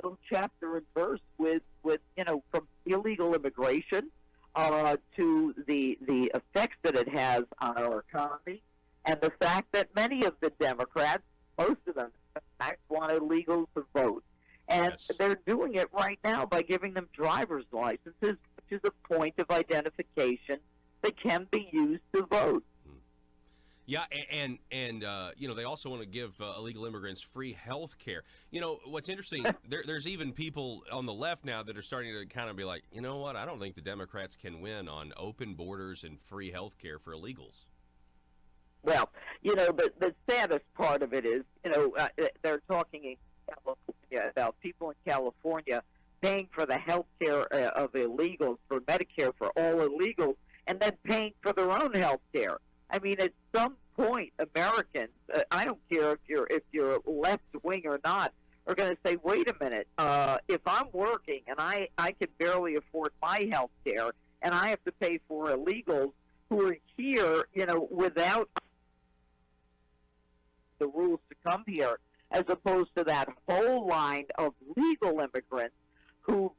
go chapter and verse with you know, from illegal immigration to the effects that it has on our economy, and the fact that many of the Democrats, most of them, in fact, want illegals to vote. And yes, they're doing it right now by giving them driver's licenses, which is a point of identification that can be used to vote. Yeah, and you know, they also want to give illegal immigrants free health care. You know, what's interesting, there's even people on the left now that are starting to kind of be like, you know what, I don't think the Democrats can win on open borders and free health care for illegals. Well, you know, the saddest part of it is, you know, they're talking in California about people in California paying for the health care of illegals, for Medicare for all illegals, and then paying for their own health care. I mean, at some point, Americans, I don't care if you're left wing or not, are going to say, wait a minute, if I'm working and I can barely afford my health care and I have to pay for illegals who are here, you know, without the rules to come here, as opposed to that whole line of legal immigrants who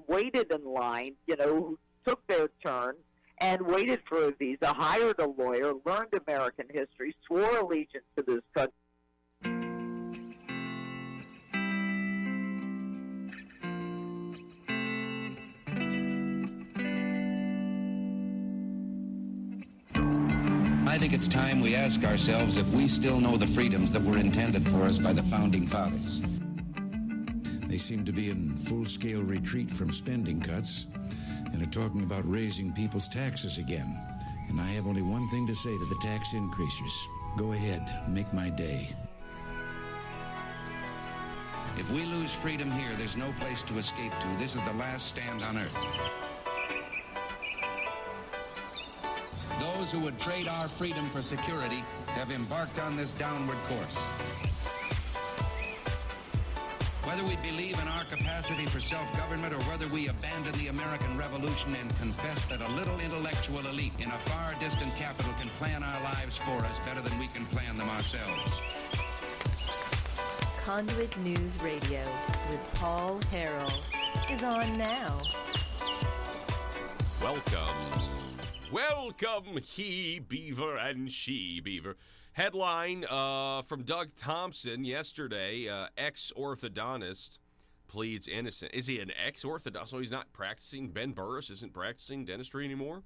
waited in line, who took their turn and waited for a visa, hired a lawyer, learned American history, swore allegiance to this country. I think it's time we ask ourselves if we still know the freedoms that were intended for us by the Founding Fathers. They seem to be in full-scale retreat from spending cuts and are talking about raising people's taxes again. And I have only one thing to say to the tax increasers. Go ahead, make my day. If we lose freedom here, there's no place to escape to. This is the last stand on earth. Those who would trade our freedom for security have embarked on this downward course. Whether we believe in our capacity for self-government or whether we abandon the American Revolution and confess that a little intellectual elite in a far distant capital can plan our lives for us better than we can plan them ourselves. Conduit News Radio with Paul Harrell is on now. Welcome, he beaver and she beaver. Headline from Doug Thompson yesterday, ex-orthodontist pleads innocent. Is he an ex-orthodontist? So he's not practicing? Ben Burris isn't practicing dentistry anymore?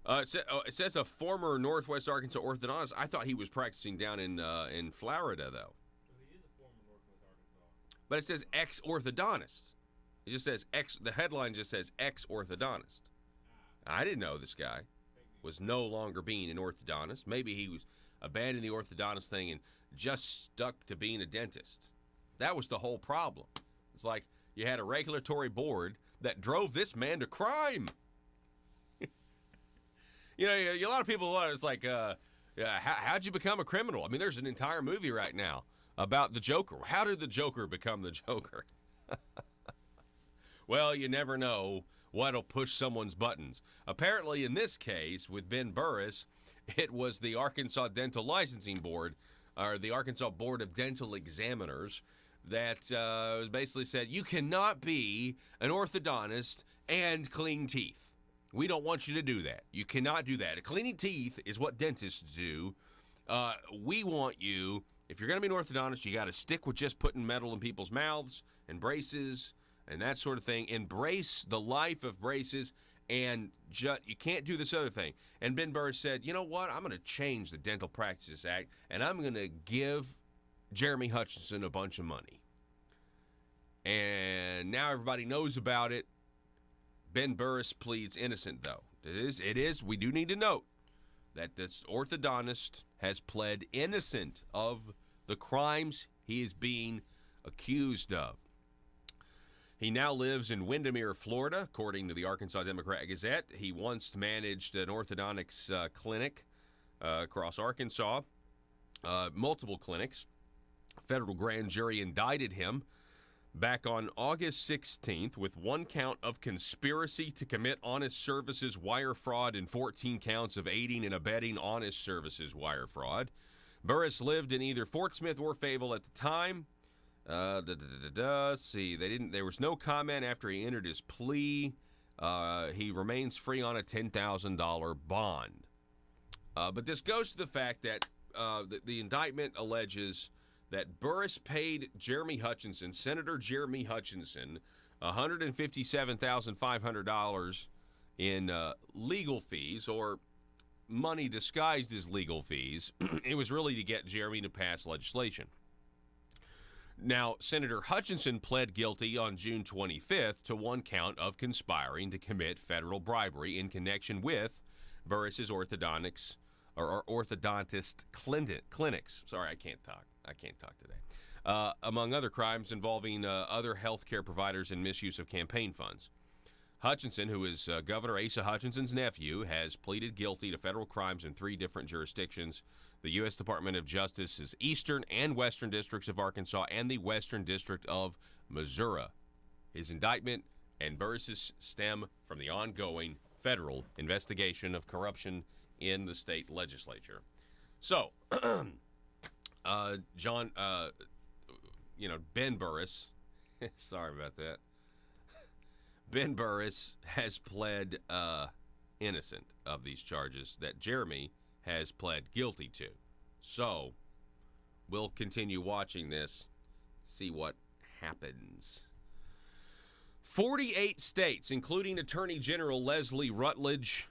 It says a former Northwest Arkansas orthodontist. I thought he was practicing down in Florida, though. He is a former Northwest Arkansas. But it says ex-orthodontist. It just says ex. The headline just says ex-orthodontist. I didn't know this guy was no longer being an orthodontist. Maybe he was abandoning the orthodontist thing and just stuck to being a dentist. That was the whole problem. It's like you had a regulatory board that drove this man to crime. A lot of people, it's like, how'd you become a criminal? I mean, there's an entire movie right now about the Joker. How did the Joker become the Joker? Well, you never know what'll push someone's buttons. Apparently, in this case, with Ben Burris, it was the Arkansas Dental Licensing Board, or the Arkansas Board of Dental Examiners, that basically said, you cannot be an orthodontist and clean teeth. We don't want you to do that. You cannot do that. Cleaning teeth is what dentists do. We want you, if you're going to be an orthodontist, you got to stick with just putting metal in people's mouths and braces and that sort of thing. Embrace the life of braces, and you can't do this other thing. And Ben Burris said, you know what? I'm going to change the Dental Practices Act, and I'm going to give Jeremy Hutchinson a bunch of money. And now everybody knows about it. Ben Burris pleads innocent, though. It is. We do need to note that this orthodontist has pled innocent of the crimes he is being accused of. He now lives in Windermere, Florida, according to the Arkansas Democrat-Gazette. He once managed an orthodontics clinic across Arkansas, multiple clinics. A federal grand jury indicted him back on August 16th with 1 count of conspiracy to commit honest services wire fraud and 14 counts of aiding and abetting honest services wire fraud. Burris lived in either Fort Smith or Fayetteville at the time. See, there was no comment after he entered his plea. He remains free on a $10,000 bond. But this goes to the fact that the indictment alleges that Burris paid Senator Jeremy Hutchinson, $157,500 in legal fees, or money disguised as legal fees. It was really to get Jeremy to pass legislation. Now, Senator Hutchinson pled guilty on June 25th to 1 count of conspiring to commit federal bribery in connection with Burris's orthodontist clinics. Sorry, I can't talk today. Among other crimes involving other health care providers and misuse of campaign funds. Hutchinson, who is Governor Asa Hutchinson's nephew, has pleaded guilty to federal crimes in 3 different jurisdictions: the U.S. Department of Justice's Eastern and Western Districts of Arkansas and the Western District of Missouri. His indictment and Burris's stem from the ongoing federal investigation of corruption in the state legislature. So, John, Ben Burris, sorry about that. Ben Burris has pled innocent of these charges that Jeremy has pled guilty to. So we'll continue watching this, see what happens. 48 states, including Attorney General Leslie Rutledge,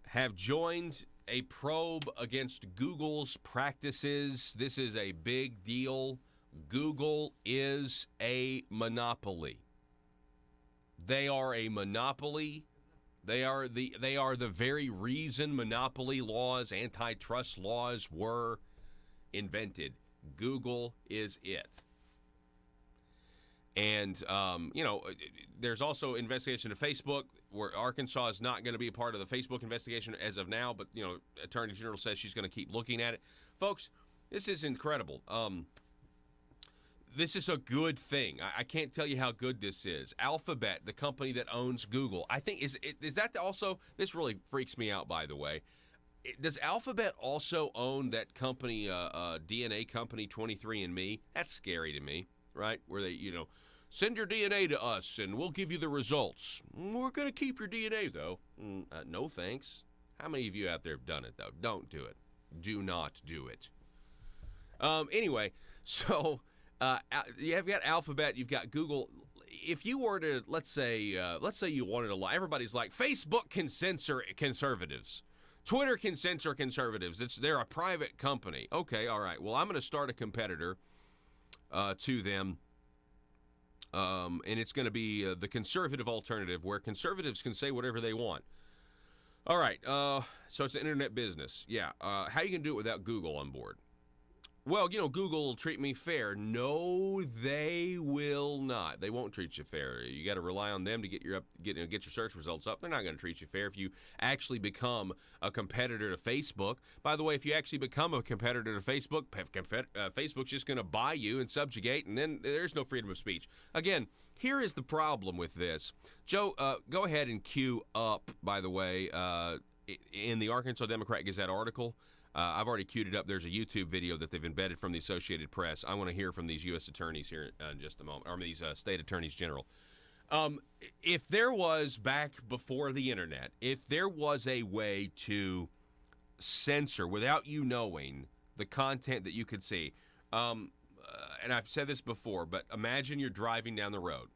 have joined a probe against Google's practices. This is a big deal. Google is a monopoly. They are a monopoly. They are the very reason monopoly laws, antitrust laws were invented. Google is it. And, there's also investigation of Facebook, where Arkansas is not going to be a part of the Facebook investigation as of now, but, Attorney General says she's going to keep looking at it. Folks, this is incredible. This is a good thing. I can't tell you how good this is. Alphabet, the company that owns Google, I think, is that also, this really freaks me out, by the way. Does Alphabet also own that company, DNA company 23andMe? That's scary to me, right? Where they, send your DNA to us and we'll give you the results. We're going to keep your DNA, though. No thanks. How many of you out there have done it, though? Don't do it. Do not do it. Anyway, so you've got Alphabet, you've got Google. If you were to, let's say you wanted to lie, everybody's like, Facebook can censor conservatives. Twitter can censor conservatives. They're a private company. Okay, all right. Well, I'm going to start a competitor to them, and it's going to be the conservative alternative, where conservatives can say whatever they want. All right, so it's an internet business. Yeah, how are you going to do it without Google on board? Well, Google will treat me fair. No, they will not. They won't treat you fair. You got to rely on them to get your search results up. They're not going to treat you fair if you actually become a competitor to Facebook. By the way, if you actually become a competitor to Facebook, Facebook's just going to buy you and subjugate, and then there's no freedom of speech. Again, here is the problem with this. Joe, go ahead and cue up, by the way, in the Arkansas Democrat-Gazette article. I've already queued it up. There's a YouTube video that they've embedded from the Associated Press. I want to hear from these U.S. attorneys here in just a moment, or these state attorneys general. If there was, back before the internet, if there was a way to censor, without you knowing, the content that you could see, and I've said this before, but imagine you're driving down the road,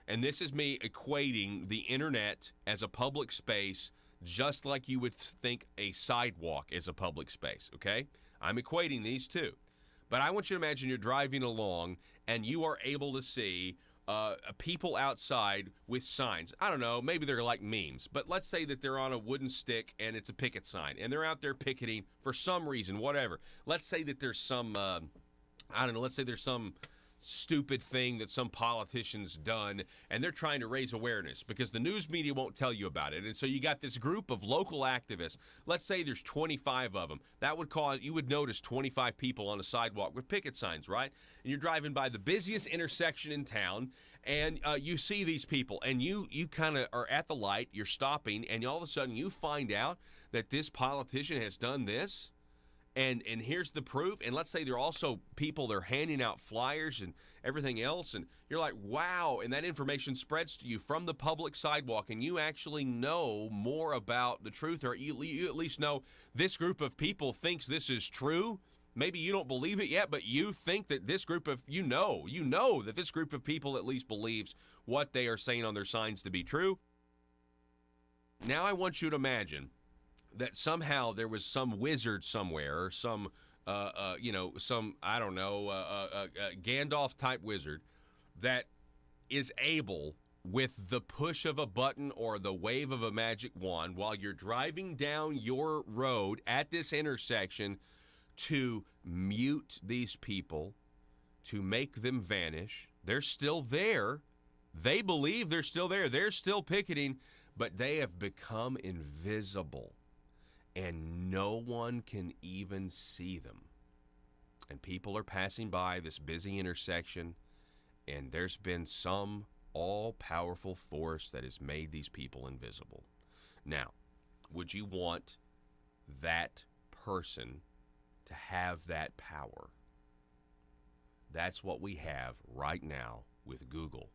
and this is me equating the internet as a public space just like you would think a sidewalk is a public space, okay? I'm equating these two. But I want you to imagine you're driving along and you are able to see people outside with signs. I don't know, maybe they're like memes, but let's say that they're on a wooden stick and it's a picket sign, and they're out there picketing for some reason, whatever. Let's say that there's some, let's say there's some stupid thing that some politician's done, and they're trying to raise awareness because the news media won't tell you about it. And so you got this group of local activists. Let's say there's 25 of them. That would cause, you would notice 25 people on a sidewalk with picket signs, right? And you're driving by the busiest intersection in town, and you see these people, and you kind of are at the light, you're stopping, and all of a sudden you find out that this politician has done this. And here's the proof. And let's say they're also people, they're handing out flyers and everything else. And you're like, wow. And that information spreads to you from the public sidewalk. And you actually know more about the truth, or you at least know this group of people thinks this is true. Maybe you don't believe it yet, but you think that this group of, you know that this group of people at least believes what they are saying on their signs to be true. Now I want you to imagine that somehow there was some wizard somewhere, or some, Gandalf-type wizard that is able, with the push of a button or the wave of a magic wand, while you're driving down your road at this intersection, to mute these people, to make them vanish. They're still there. They believe they're still there. They're still picketing, but they have become invisible. And no one can even see them. And people are passing by this busy intersection, and there's been some all-powerful force that has made these people invisible. Now, would you want that person to have that power? That's what we have right now with Google.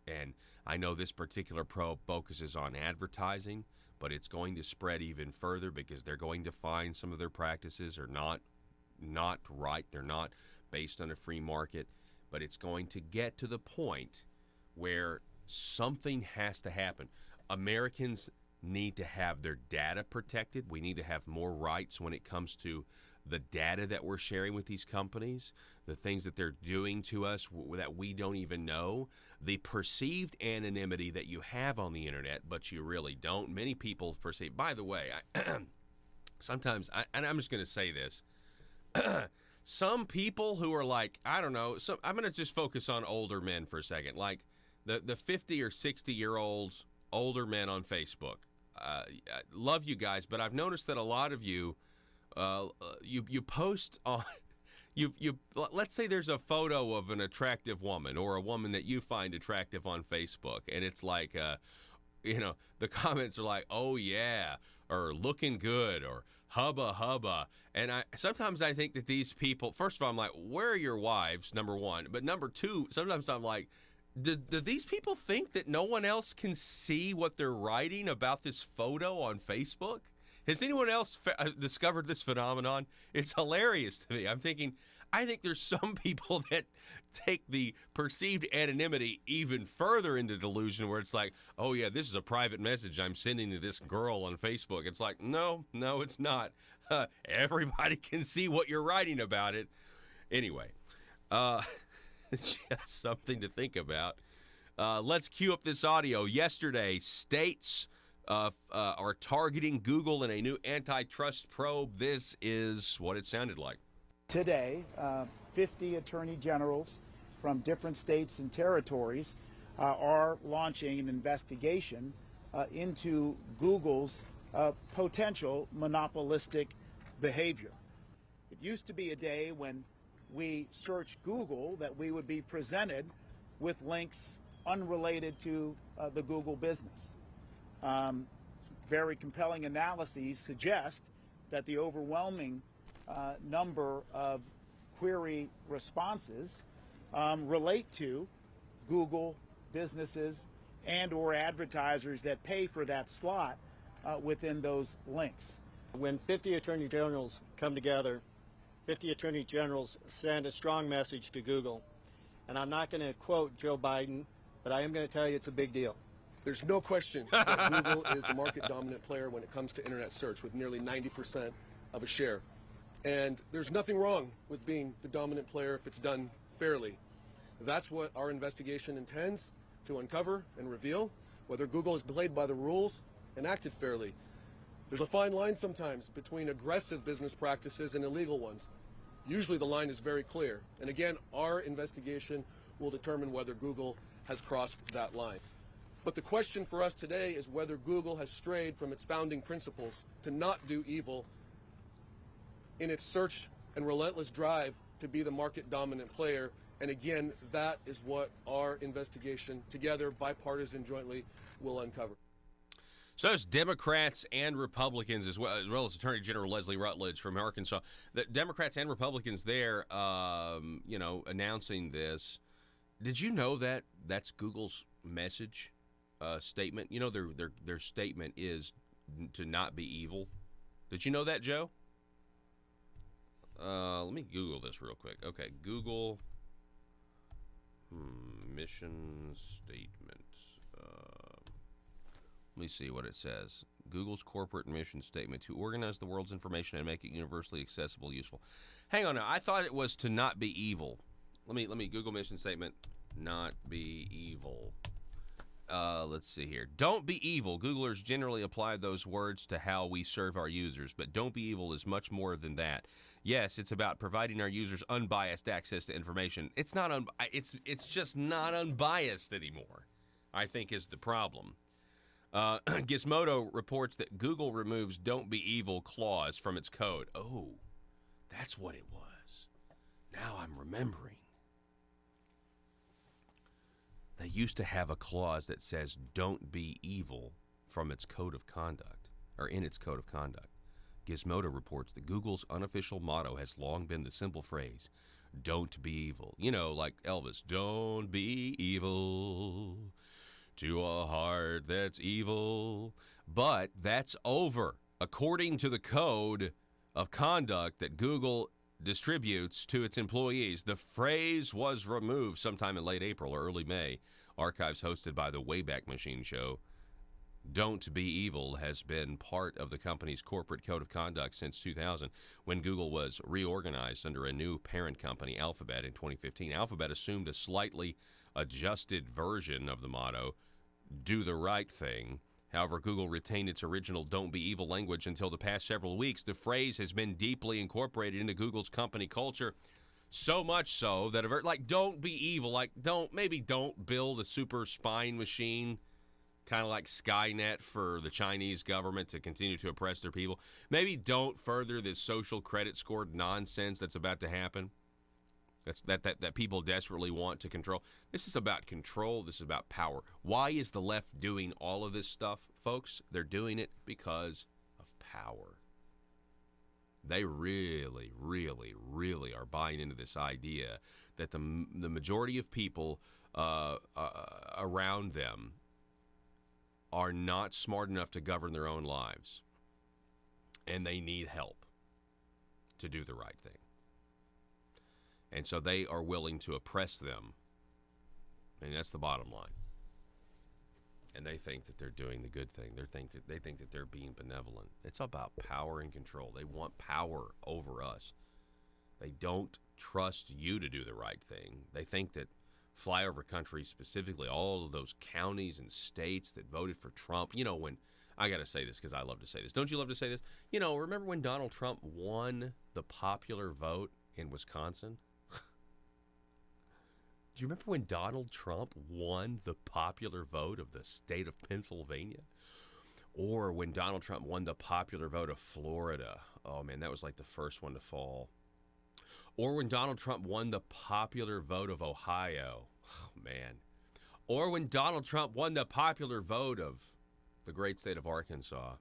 And I know this particular probe focuses on advertising, but it's going to spread even further because they're going to find some of their practices are not right. They're not based on a free market, but it's going to get to the point where something has to happen. Americans need to have their data protected. We need to have more rights when it comes to the data that we're sharing with these companies, the things that they're doing to us that we don't even know, the perceived anonymity that you have on the internet, but you really don't. Many people perceive, by the way, sometimes, and I'm just going to say this, some people who are like, I don't know, I'm going to just focus on older men for a second, like the 50 or 60-year-olds, older men on Facebook. I love you guys, but I've noticed that a lot of you, you post on, let's say there's a photo of an attractive woman or a woman that you find attractive on Facebook, and it's like, the comments are like, oh yeah, or looking good, or hubba hubba. And sometimes I think that these people, first of all, I'm like, where are your wives, number one? But number two, sometimes I'm like, do these people think that no one else can see what they're writing about this photo on Facebook? Has anyone else discovered this phenomenon? It's hilarious to me. I think there's some people that take the perceived anonymity even further into delusion, where it's like, oh yeah, this is a private message I'm sending to this girl on Facebook. It's like, no, it's not. Everybody can see what you're writing about it. Anyway, it's just something to think about. Let's cue up this audio. Yesterday, states are targeting Google in a new antitrust probe. This is what it sounded like. Today, 50 attorney generals from different states and territories are launching an investigation into Google's potential monopolistic behavior. It used to be a day when we searched Google that we would be presented with links unrelated to the Google business. Very compelling analyses suggest that the overwhelming number of query responses relate to Google businesses and or advertisers that pay for that slot within those links. When 50 attorney generals come together, 50 attorney generals send a strong message to Google. And I'm not going to quote Joe Biden, but I am going to tell you it's a big deal. There's no question that Google is the market dominant player when it comes to internet search, with nearly 90% of a share. And there's nothing wrong with being the dominant player if it's done fairly. That's what our investigation intends to uncover and reveal, whether Google has played by the rules and acted fairly. There's a fine line sometimes between aggressive business practices and illegal ones. Usually the line is very clear. And again, our investigation will determine whether Google has crossed that line. But the question for us today is whether Google has strayed from its founding principles to not do evil in its search and relentless drive to be the market dominant player. And again, that is what our investigation together, bipartisan, jointly, will uncover. So there's Democrats and Republicans, as well as Attorney General Leslie Rutledge from Arkansas. The Democrats and Republicans there, announcing this. Did you know that that's Google's message statement? You know, their statement is to not be evil. Did you know that, Joe? Let me Google this real quick. Okay, Google mission statement. Let me see what it says. Google's corporate mission statement: to organize the world's information and make it universally accessible, useful. Hang on now. I thought it was to not be evil. Let me Google mission statement. Not be evil. Let's see here. Don't be evil. Googlers generally apply those words to how we serve our users, but don't be evil is much more than that. Yes, it's about providing our users unbiased access to information. It's not. It's just not unbiased anymore, I think, is the problem. Gizmodo reports that Google removes "Don't be evil" clause from its code. Oh, that's what it was. Now I'm remembering. They used to have a clause that says "Don't be evil" from its code of conduct, or in its code of conduct. Gizmodo reports that Google's unofficial motto has long been the simple phrase, Don't be evil. You know, like Elvis, don't be evil to a heart that's evil. But that's over. According to the code of conduct that Google distributes to its employees, the phrase was removed sometime in late April or early May. Archives hosted by the Wayback Machine show Don't Be Evil has been part of the company's corporate code of conduct since 2000, when Google was reorganized under a new parent company, Alphabet, in 2015. Alphabet assumed a slightly adjusted version of the motto, do the right thing. However, Google retained its original Don't Be Evil language until the past several weeks. The phrase has been deeply incorporated into Google's company culture, so much so that, like, don't be evil, like, don't build a super spying machine, kind of like Skynet for the Chinese government to continue to oppress their people. Maybe don't further this social credit score nonsense that's about to happen. That people desperately want to control. This is about control. This is about power. Why is the left doing all of this stuff, folks? They're doing it because of power. They really, really, really are buying into this idea that the majority of people around them are not smart enough to govern their own lives, and they need help to do the right thing. And so they are willing to oppress them. And that's the bottom line. And they think that they're doing the good thing. They think that they're being benevolent. It's about power and control. They want power over us. They don't trust you to do the right thing. They think that flyover countries, specifically all of those counties and states that voted for Trump, you know, when, I got to say this because I love to say this. Don't you love to say this? You know, remember when Donald Trump won the popular vote in Wisconsin? Do you remember when Donald Trump won the popular vote of the state of Pennsylvania? Or when Donald Trump won the popular vote of Florida? Oh, man, that was like the first one to fall. Or when Donald Trump won the popular vote of Ohio? Oh, man. Or when Donald Trump won the popular vote of the great state of Arkansas?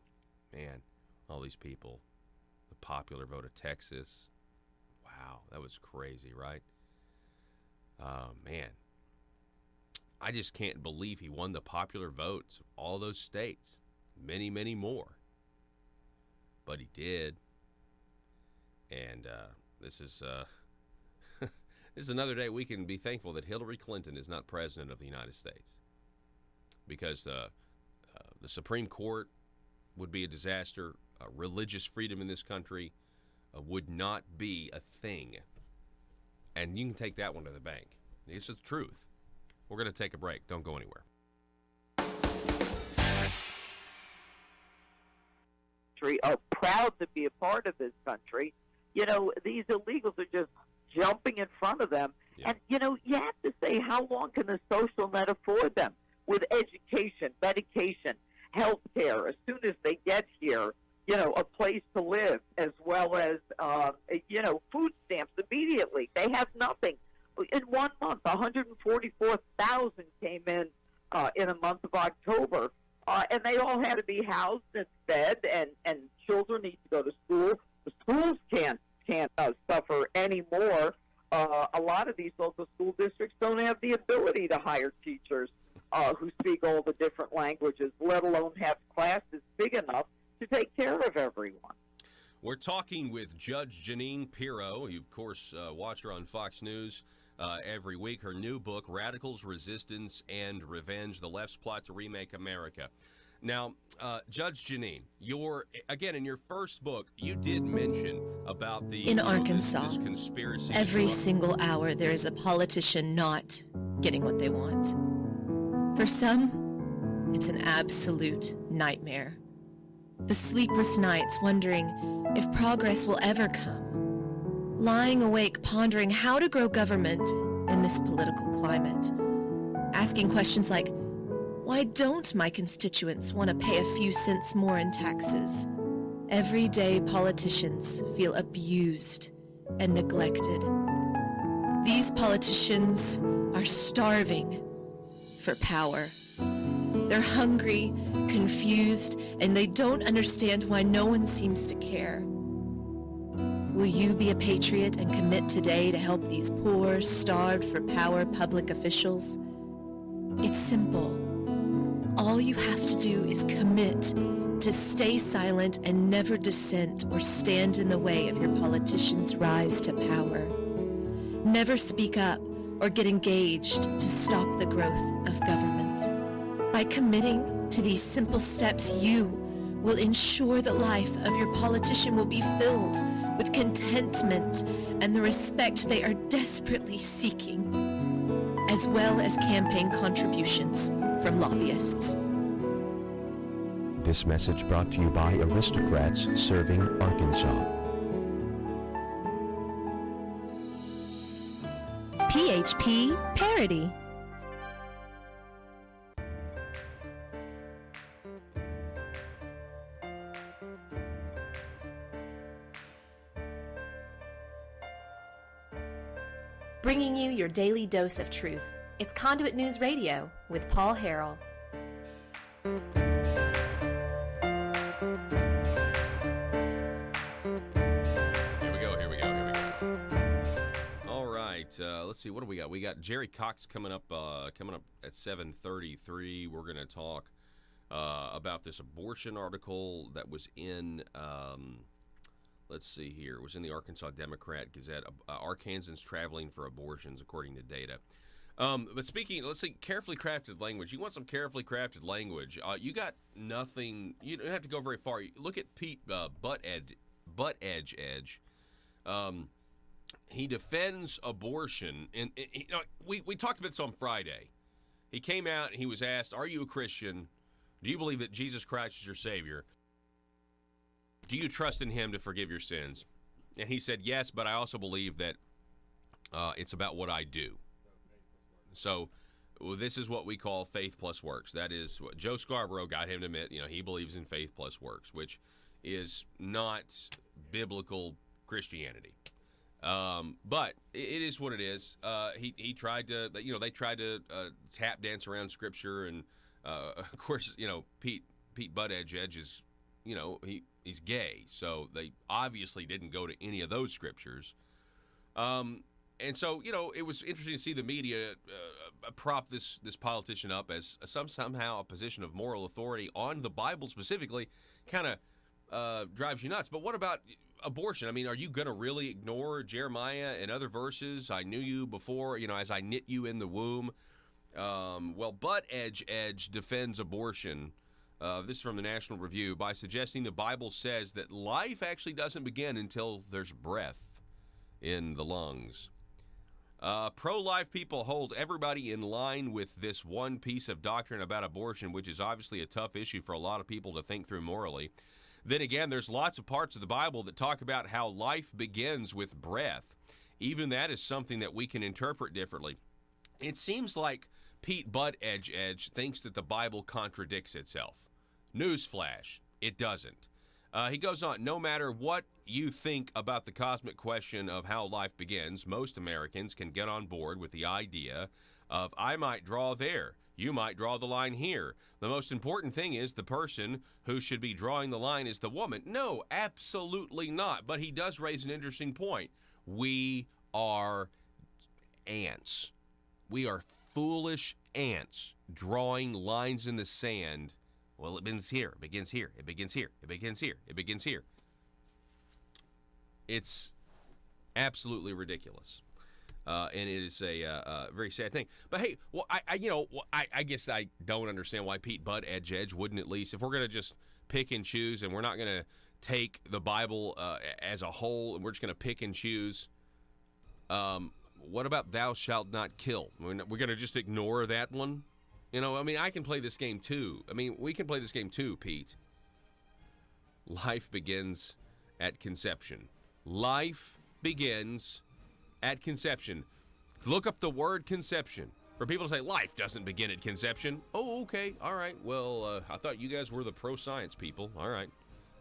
Man, all these people. The popular vote of Texas. Wow, that was crazy, right? Oh, man. I just can't believe he won the popular votes of all those states. Many, many more. But he did. And this is this is another day we can be thankful that Hillary Clinton is not president of the United States. Because the Supreme Court would be a disaster. Religious freedom in this country would not be a thing. And you can take that one to the bank. It's the truth. We're going to take a break. Don't go anywhere. Are proud to be a part of this country. You know, these illegals are just jumping in front of them. Yeah. And, you know, you have to say, how long can the social net afford them? With education, medication, health care, as soon as they get here, you know, a place to live, as well as, you know, food stamps immediately. They have nothing. In 1 month, 144,000 came in a month of October, and they all had to be housed and fed, and children need to go to school. The schools can't suffer anymore. A lot of these local school districts don't have the ability to hire teachers who speak all the different languages, let alone have classes big enough to take care of everyone. We're talking with Judge Jeanine Pirro. You, of course, watch her on Fox News every week. Her new book, Radicals, Resistance, and Revenge, The Left's Plot to Remake America. Now, Judge Jeanine, in your first book, you did mention about in Arkansas, this conspiracy. Every single hour there is a politician not getting what they want. For some, it's an absolute nightmare. The sleepless nights wondering if progress will ever come. Lying awake pondering how to grow government in this political climate. Asking questions like, why don't my constituents want to pay a few cents more in taxes? Everyday politicians feel abused and neglected. These politicians are starving for power. They're hungry, confused, and they don't understand why no one seems to care. Will you be a patriot and commit today to help these poor, starved for power public officials? It's simple. All you have to do is commit to stay silent and never dissent or stand in the way of your politicians' rise to power. Never speak up or get engaged to stop the growth of government. By committing to these simple steps, you will ensure the life of your politician will be filled with contentment and the respect they are desperately seeking, as well as campaign contributions from lobbyists. This message brought to you by Aristocrats Serving Arkansas. PHP Parody. Bringing you your daily dose of truth. It's Conduit News Radio with Paul Harrell. Here we go. All right, let's see. What do we got? We got Jerry Cox coming up at 7:33. We're going to talk about this abortion article that was in. Let's see here. It was in the Arkansas Democrat Gazette. Arkansans traveling for abortions, according to data. But speaking, let's say carefully crafted language. You want some carefully crafted language. You got nothing. You don't have to go very far. Look at Pete Buttigieg. He defends abortion, and you know, we talked about this on Friday. He came out and he was asked, "Are you a Christian? Do you believe that Jesus Christ is your Savior? Do you trust in him to forgive your sins?" And he said, "Yes, but I also believe that it's about what I do." So this is what we call faith plus works. That is what Joe Scarborough got him to admit. You know, he believes in faith plus works, which is not biblical Christianity. But it is what it is. He tried to, you know, they tried to tap dance around Scripture, and of course, you know, Pete Buttigieg is, you know, he's gay, so they obviously didn't go to any of those scriptures. And so, you know, it was interesting to see the media prop this politician up as somehow a position of moral authority on the Bible specifically. Kind of drives you nuts. But what about abortion? I mean, are you going to really ignore Jeremiah and other verses? I knew you before, you know, as I knit you in the womb. Well, Buttigieg defends abortion. This is from the National Review, by suggesting the Bible says that life actually doesn't begin until there's breath in the lungs. Pro-life people hold everybody in line with this one piece of doctrine about abortion, which is obviously a tough issue for a lot of people to think through morally. Then again, there's lots of parts of the Bible that talk about how life begins with breath. Even that is something that we can interpret differently. It seems like Pete Buttigieg thinks that the Bible contradicts itself. Newsflash, it doesn't. He goes on, no matter what you think about the cosmic question of how life begins, most Americans can get on board with the idea of, I might draw there, you might draw the line here. The most important thing is the person who should be drawing the line is the woman. No, absolutely not. But he does raise an interesting point. We are ants. We are foolish ants drawing lines in the sand. Well, it begins here, it begins here, it begins here, it begins here, it begins here. It's absolutely ridiculous. And it is a very sad thing. But hey, well, I guess I don't understand why Pete Buttigieg wouldn't at least, if we're going to just pick and choose and we're not going to take the Bible as a whole and we're just going to pick and choose, what about thou shalt not kill? We're going to just ignore that one? You know, I mean, I can play this game too. I mean, we can play this game too, Pete. Life begins at conception. Life begins at conception. Look up the word conception. For people to say life doesn't begin at conception. Oh, okay. All right. Well, I thought you guys were the pro-science people. All right.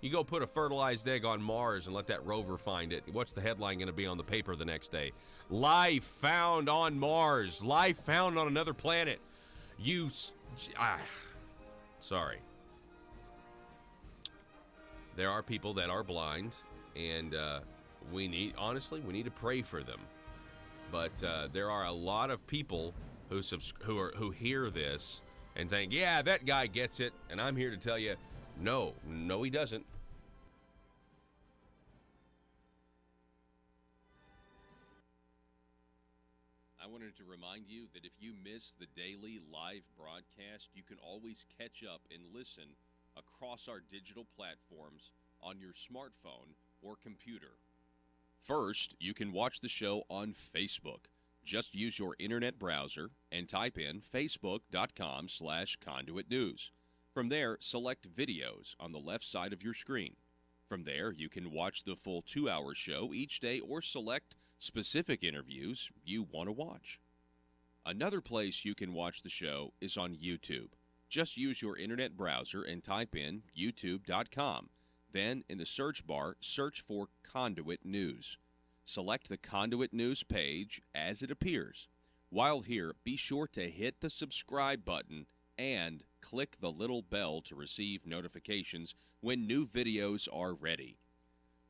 You go put a fertilized egg on Mars and let that rover find it. What's the headline going to be on the paper the next day? Life found on Mars. Life found on another planet. Sorry. There are people that are blind, and we need to pray for them. But there are a lot of people who hear this and think, yeah, that guy gets it. And I'm here to tell you, no, he doesn't. I wanted to remind you that if you miss the daily live broadcast, you can always catch up and listen across our digital platforms on your smartphone or computer. First, you can watch the show on Facebook. Just use your internet browser and type in facebook.com/Conduit News. From there, select videos on the left side of your screen. From there, you can watch the full 2-hour show each day or select specific interviews you want to watch. Another place you can watch the show is on YouTube. Just use your internet browser and type in youtube.com. Then, in the search bar, search for Conduit News. Select the Conduit News page as it appears. While here, be sure to hit the subscribe button and click the little bell to receive notifications when new videos are ready.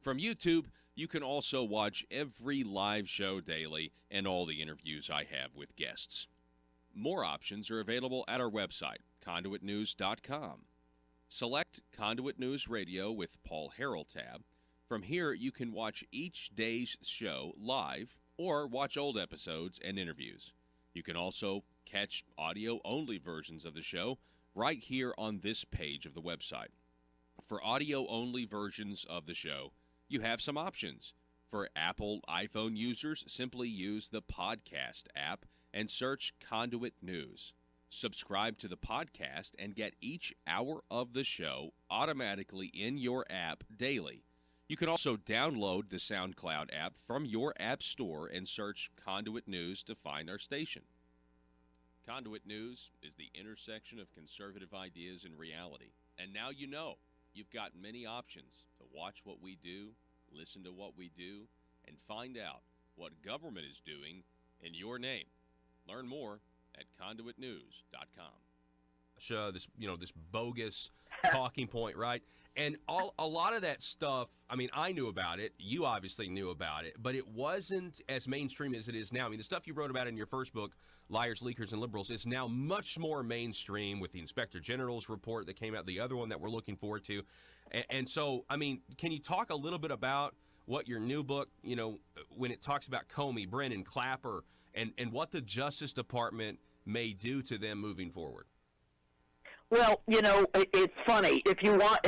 From YouTube, you can also watch every live show daily and all the interviews I have with guests. More options are available at our website, conduitnews.com. Select Conduit News Radio with Paul Harrell tab. From here, you can watch each day's show live or watch old episodes and interviews. You can also catch audio-only versions of the show right here on this page of the website. For audio-only versions of the show, you have some options. For Apple iPhone users, simply use the podcast app and search Conduit News. Subscribe to the podcast and get each hour of the show automatically in your app daily. You can also download the SoundCloud app from your app store and search Conduit News to find our station. Conduit News is the intersection of conservative ideas and reality. And now you know. You've got many options to watch what we do, listen to what we do, and find out what government is doing in your name. Learn more at conduitnews.com. This bogus talking point, right? And a lot of that stuff, I mean, I knew about it. You obviously knew about it, but it wasn't as mainstream as it is now. I mean, the stuff you wrote about in your first book, Liars, Leakers, and Liberals, is now much more mainstream with the Inspector General's report that came out, the other one that we're looking forward to. And so, I mean, can you talk a little bit about what your new book, when it talks about Comey, Brennan, Clapper, and what the Justice Department may do to them moving forward? Well, it's funny. If you want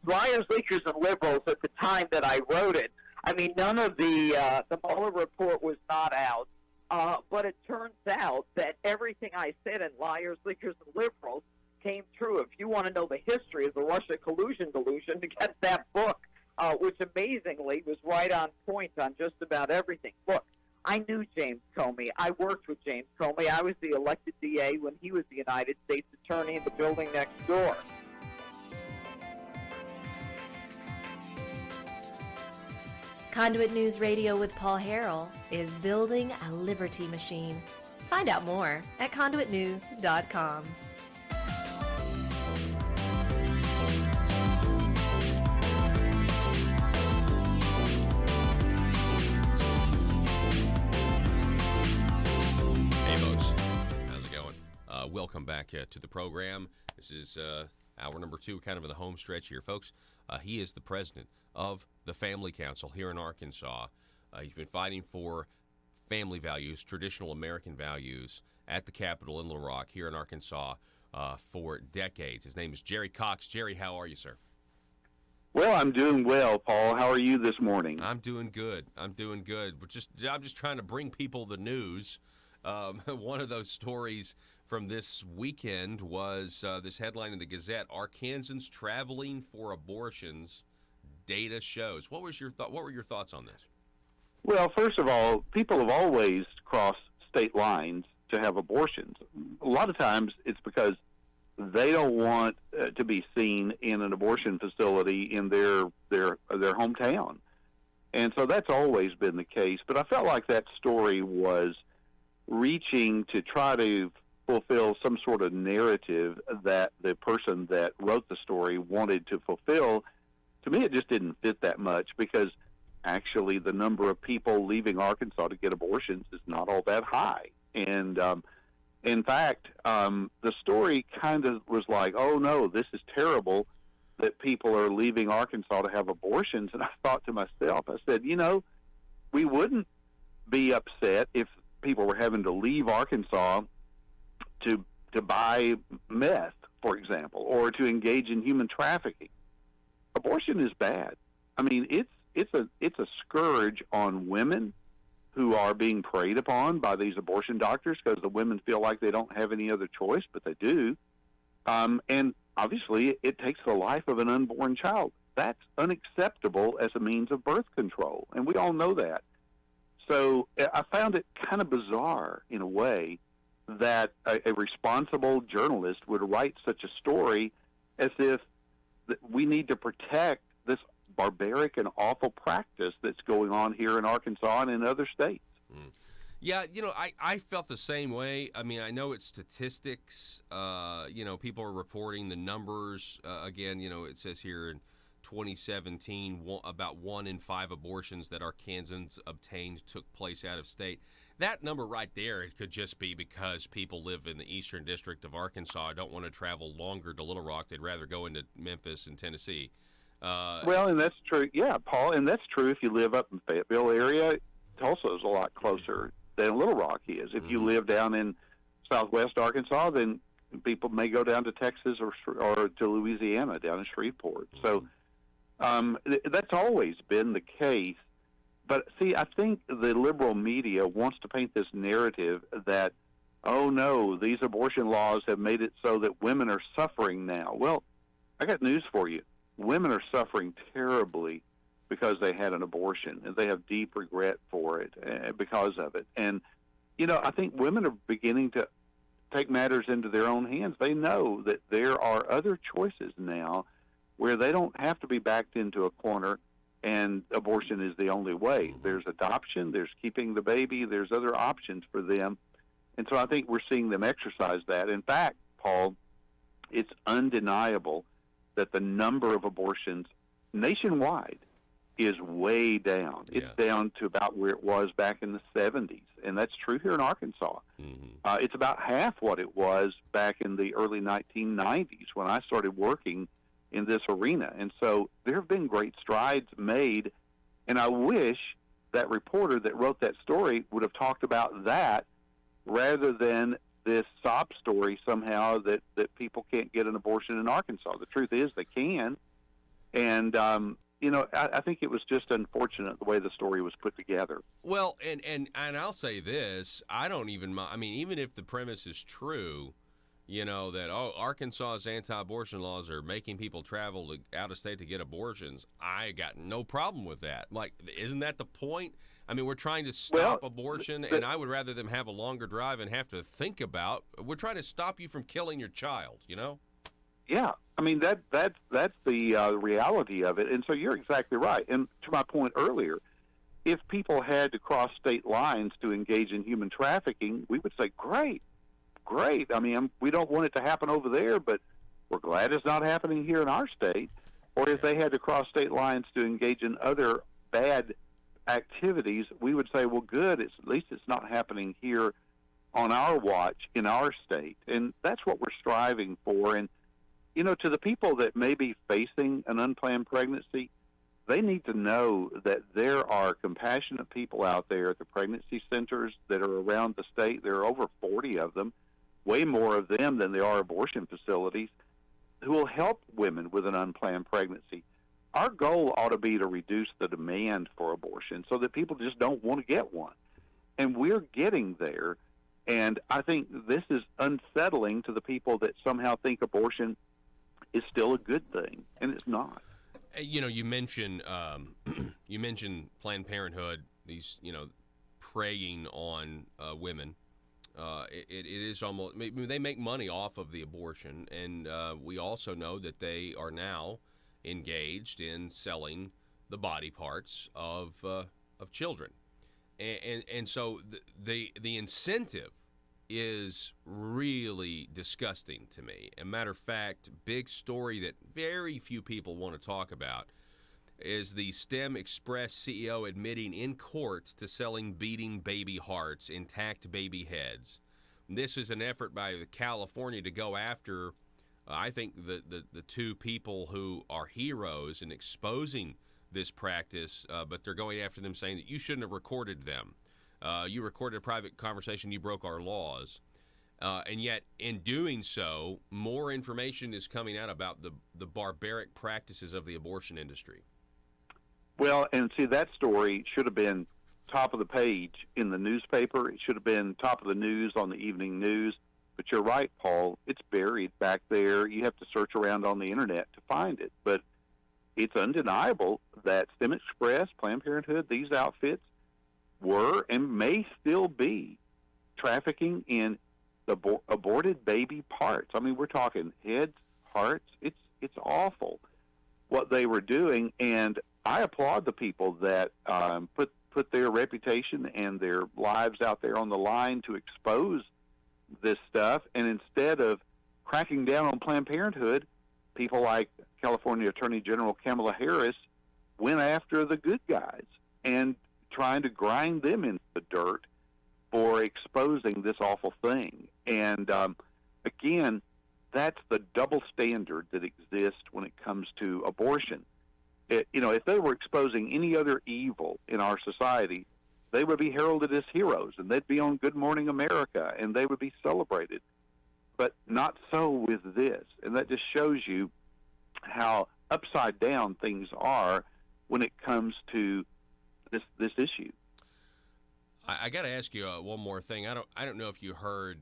Liars, Leakers, and Liberals at the time that I wrote it, I mean, none of the Mueller report was not out. But it turns out that everything I said in Liars, Leakers, and Liberals came true. If you want to know the history of the Russia collusion delusion, to get that book, which amazingly was right on point on just about everything. Look, I knew James Comey. I worked with James Comey. I was the elected DA when he was the United States Attorney in the building next door. Conduit News Radio with Paul Harrell is building a liberty machine. Find out more at conduitnews.com. Welcome back to the program. This is hour number 2, kind of in the home stretch here, folks. He is the president of the Family Council here in Arkansas. He's been fighting for family values, traditional American values, at the Capitol in Little Rock here in Arkansas for decades. His name is Jerry Cox. Jerry, how are you, sir? Well, I'm doing well, Paul. How are you this morning? I'm doing good. I'm just trying to bring people the news. One of those stories from this weekend was this headline in the Gazette: Arkansans traveling for abortions, data shows. What were your thoughts on this? Well, first of all, people have always crossed state lines to have abortions. A lot of times it's because they don't want to be seen in an abortion facility in their hometown. And so that's always been the case. But I felt like that story was reaching to try to fulfill some sort of narrative that the person that wrote the story wanted to fulfill. To me, it just didn't fit that much, because actually the number of people leaving Arkansas to get abortions is not all that high. And in fact, the story kind of was like, oh, no, this is terrible that people are leaving Arkansas to have abortions. And I thought to myself, I said, we wouldn't be upset if people were having to leave Arkansas to buy meth, for example, or to engage in human trafficking. Abortion is bad. I mean, it's a scourge on women who are being preyed upon by these abortion doctors because the women feel like they don't have any other choice, but they do. And obviously, it takes the life of an unborn child. That's unacceptable as a means of birth control, and we all know that. So I found it kind of bizarre, in a way, that a responsible journalist would write such a story as if we need to protect this barbaric and awful practice that's going on here in Arkansas and in other states. Yeah, I felt the same way. I mean, I know it's statistics. People are reporting the numbers. Again, it says here in 2017, about 1 in 5 abortions that Arkansans obtained took place out of state. That number right there, it could just be because people live in the Eastern District of Arkansas, don't want to travel longer to Little Rock. They'd rather go into Memphis and Tennessee. Well, and that's true. Yeah, Paul, and that's true if you live up in Fayetteville area. Tulsa is a lot closer than Little Rock is. If you live down in southwest Arkansas, then people may go down to Texas or to Louisiana, down in Shreveport. So that's always been the case. But see, I think the liberal media wants to paint this narrative that, oh no, these abortion laws have made it so that women are suffering now. Well, I got news for you. Women are suffering terribly because they had an abortion, and they have deep regret for it because of it. And, I think women are beginning to take matters into their own hands. They know that there are other choices now where they don't have to be backed into a corner and abortion is the only way. There's adoption, there's keeping the baby, there's other options for them. And so I think we're seeing them exercise that. In fact, Paul, it's undeniable that the number of abortions nationwide is way down. Yeah. It's down to about where it was back in the 70s, and that's true here in Arkansas. It's about half what it was back in the early 1990s when I started working in this arena. And so there have been great strides made, and I wish that reporter that wrote that story would have talked about that rather than this sob story somehow that people can't get an abortion in Arkansas. The truth is they can, and I think it was just unfortunate the way the story was put together. Well, and I'll say this, I don't even mind. I mean, even if the premise is true, that, Arkansas's anti-abortion laws are making people travel out of state to get abortions, I got no problem with that. Like, isn't that the point? I mean, we're trying to stop abortion, and I would rather them have a longer drive and have to think about, we're trying to stop you from killing your child, Yeah, I mean, that's the reality of it. And so you're exactly right. And to my point earlier, if people had to cross state lines to engage in human trafficking, we would say, great. I mean, we don't want it to happen over there, but we're glad it's not happening here in our state. Or if they had to cross state lines to engage in other bad activities, we would say, well, good, at least it's not happening here on our watch in our state. And that's what we're striving for. And, to the people that may be facing an unplanned pregnancy, they need to know that there are compassionate people out there at the pregnancy centers that are around the state. There are over 40 of them, way more of them than there are abortion facilities, who will help women with an unplanned pregnancy. Our goal ought to be to reduce the demand for abortion so that people just don't want to get one. And we're getting there. And I think this is unsettling to the people that somehow think abortion is still a good thing, and it's not. You mentioned Planned Parenthood, these, preying on women. It is almost, they make money off of the abortion, and we also know that they are now engaged in selling the body parts of children, and so the incentive is really disgusting to me. A matter of fact, big story that very few people want to talk about. is the STEM Express CEO admitting in court to selling beating baby hearts, intact baby heads. This is an effort by California to go after, I think, the two people who are heroes in exposing this practice, but they're going after them saying that you shouldn't have recorded them. You recorded a private conversation, you broke our laws. And yet, in doing so, more information is coming out about the barbaric practices of the abortion industry. Well, and see, that story should have been top of the page in the newspaper. It should have been top of the news on the evening news. But you're right, Paul. It's buried back there. You have to search around on the internet to find it. But it's undeniable that STEM Express, Planned Parenthood, these outfits were and may still be trafficking in aborted baby parts. I mean, we're talking heads, hearts. It's awful what they were doing, and I applaud the people that put their reputation and their lives out there on the line to expose this stuff. And instead of cracking down on Planned Parenthood, people like California Attorney General Kamala Harris went after the good guys and trying to grind them into the dirt for exposing this awful thing. And again, that's the double standard that exists when it comes to abortion. If they were exposing any other evil in our society, they would be heralded as heroes, and they'd be on Good Morning America, and they would be celebrated. But not so with this. And that just shows you how upside down things are when it comes to this issue. I got to ask you one more thing. I don't know if you heard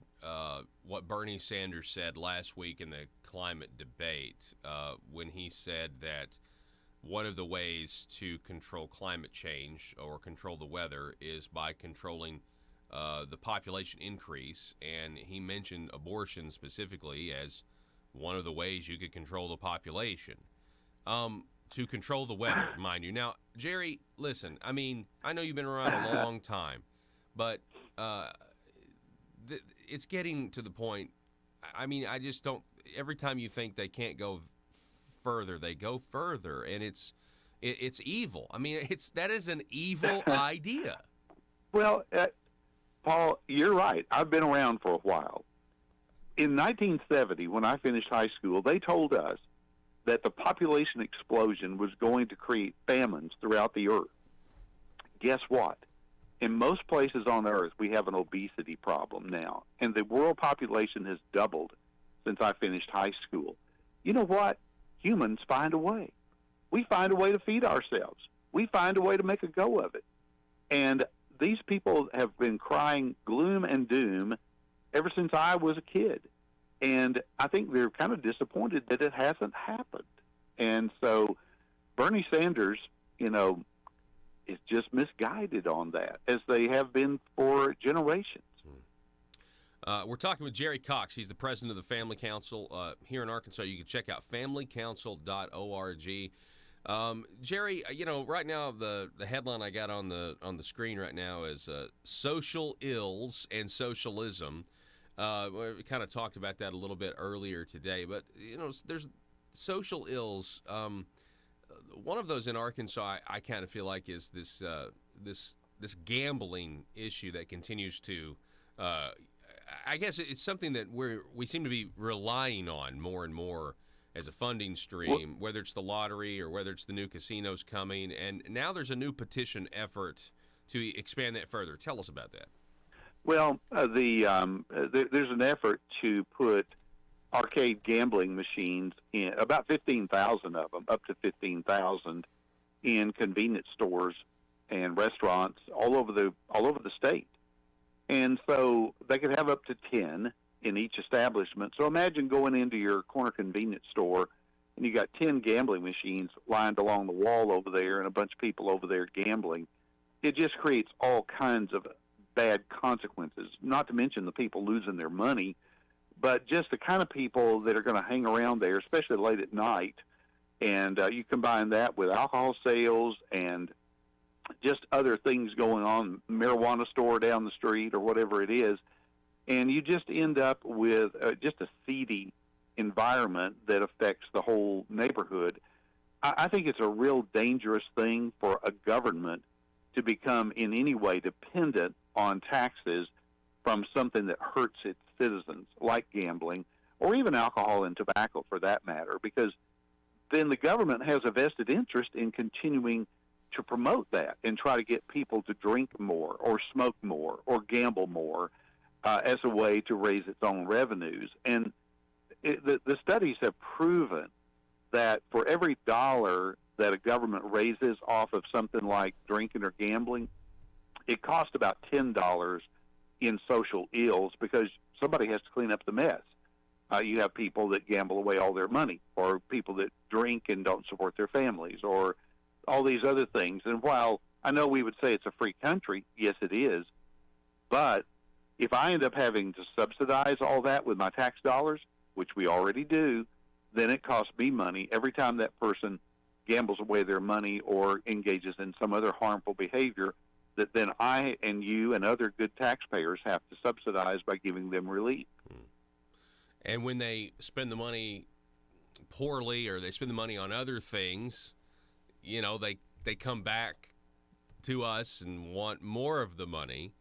what Bernie Sanders said last week in the climate debate when he said that one of the ways to control climate change or control the weather is by controlling the population increase, and he mentioned abortion specifically as one of the ways you could control the population. To control the weather, mind you. Now, Jerry, listen, I mean, I know you've been around a long time, but it's getting to the point, I mean, I just don't, every time you think they can't go further, they go further, and it's evil. I mean, that is an evil idea. Well, Paul, you're right. I've been around for a while. In 1970, when I finished high school, they told us that the population explosion was going to create famines throughout the earth. Guess what? In most places on earth, we have an obesity problem now, and the world population has doubled since I finished high school. You know what? Humans find a way. We find a way to feed ourselves. We find a way to make a go of it. And these people have been crying gloom and doom ever since I was a kid. And I think they're kind of disappointed that it hasn't happened. And so Bernie Sanders, is just misguided on that, as they have been for generations. We're talking with Jerry Cox. He's the president of the Family Council here in Arkansas. You can check out familycouncil.org. Jerry, right now the headline I got on the screen right now is social ills and socialism. We kind of talked about that a little bit earlier today, but there's social ills. One of those in Arkansas, I kind of feel like is this gambling issue that continues to. I guess it's something that we seem to be relying on more and more as a funding stream, whether it's the lottery or whether it's the new casinos coming. And now there's a new petition effort to expand that further. Tell us about that. Well, there's an effort to put arcade gambling machines in, about 15,000 of them, up to 15,000, in convenience stores and restaurants all over the state. And so they could have up to 10 in each establishment. So imagine going into your corner convenience store and you got 10 gambling machines lined along the wall over there and a bunch of people over there gambling. It just creates all kinds of bad consequences, not to mention the people losing their money, but just the kind of people that are going to hang around there, especially late at night. And you combine that with alcohol sales and just other things going on, marijuana store down the street or whatever it is, and you just end up with just a seedy environment that affects the whole neighborhood. I think it's a real dangerous thing for a government to become in any way dependent on taxes from something that hurts its citizens, like gambling, or even alcohol and tobacco for that matter, because then the government has a vested interest in continuing to promote that and try to get people to drink more or smoke more or gamble more as a way to raise its own revenues. And the studies have proven that for every dollar that a government raises off of something like drinking or gambling, it costs about $10 in social ills because somebody has to clean up the mess. You have people that gamble away all their money, or people that drink and don't support their families, or all these other things. And while I know we would say it's a free country, yes, it is, but if I end up having to subsidize all that with my tax dollars, which we already do, then it costs me money every time that person gambles away their money or engages in some other harmful behavior that then I and you and other good taxpayers have to subsidize by giving them relief. And when they spend the money poorly or they spend the money on other things, you know, they come back to us and want more of the money,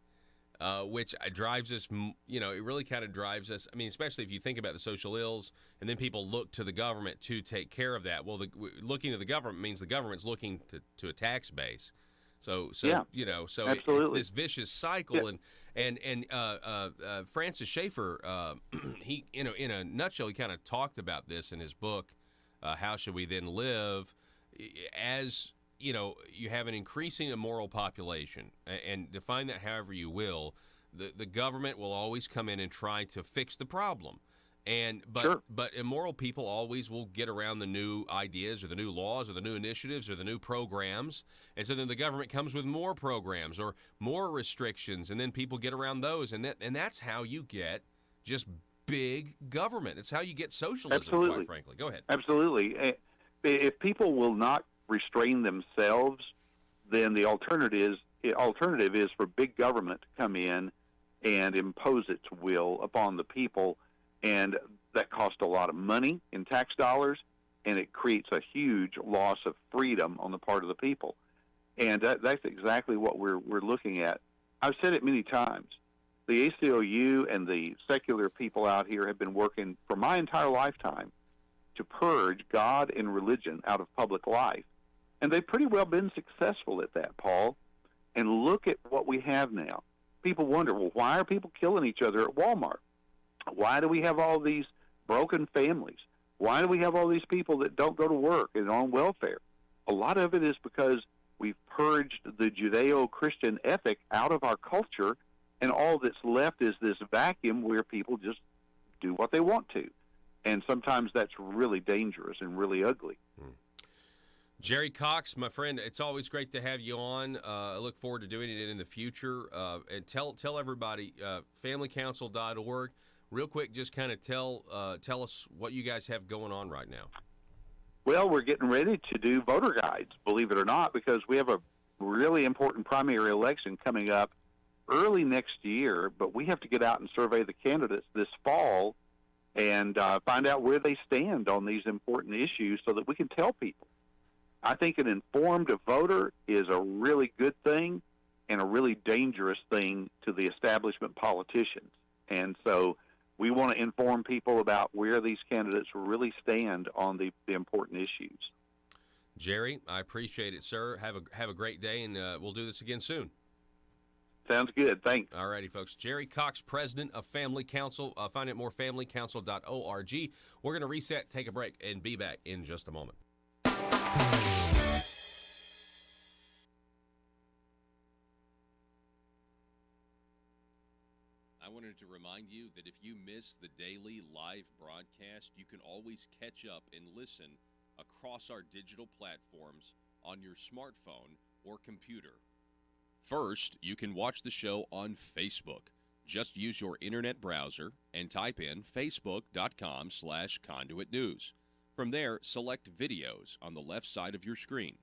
which drives us, you know, it really kind of drives us. I mean, especially if you think about the social ills, and then people look to the government to take care of that. Well, looking to the government means the government's looking to a tax base. So yeah, you know, so absolutely. it's this vicious cycle, yeah. and Francis Schaeffer, he, you know, in a nutshell, he kind of talked about this in his book, How Should We Then Live, as you know, you have an increasing immoral population, and define that however you will. The government will always come in and try to fix the problem. But immoral people always will get around the new ideas or the new laws or the new initiatives or the new programs, and so then the government comes with more programs or more restrictions, and then people get around those, and that's how you get just big government. It's how you get socialism, Absolutely. Quite frankly. Go ahead. Absolutely. If people will not restrain themselves, then the alternative is for big government to come in and impose its will upon the people. And that costs a lot of money in tax dollars, and it creates a huge loss of freedom on the part of the people. And that's exactly what we're looking at. I've said it many times. The ACLU and the secular people out here have been working for my entire lifetime to purge God and religion out of public life. And they've pretty well been successful at that, Paul. And look at what we have now. People wonder, well, why are people killing each other at Walmart? Why do we have all these broken families? Why do we have all these people that don't go to work and are on welfare? A lot of it is because we've purged the Judeo-Christian ethic out of our culture, and all that's left is this vacuum where people just do what they want to. And sometimes that's really dangerous and really ugly. Jerry Cox, my friend, it's always great to have you on. I look forward to doing it in the future. And tell everybody, familycouncil.org. Real quick, just kind of tell us what you guys have going on right now. Well, we're getting ready to do voter guides, believe it or not, because we have a really important primary election coming up early next year, but we have to get out and survey the candidates this fall and find out where they stand on these important issues so that we can tell people. I think an informed voter is a really good thing and a really dangerous thing to the establishment politicians. And so we want to inform people about where these candidates really stand on the important issues. Jerry, I appreciate it, sir. Have a great day, and we'll do this again soon. Sounds good. Thanks. All righty, folks. Jerry Cox, president of Family Council. Find out more, familycouncil.org. We're going to reset, take a break, and be back in just a moment. I wanted to remind you that if you miss the daily live broadcast, you can always catch up and listen across our digital platforms on your smartphone or computer. First, you can watch the show on Facebook. Just use your internet browser and type in facebook.com/Conduit News. From there, select videos on the left side of your screen.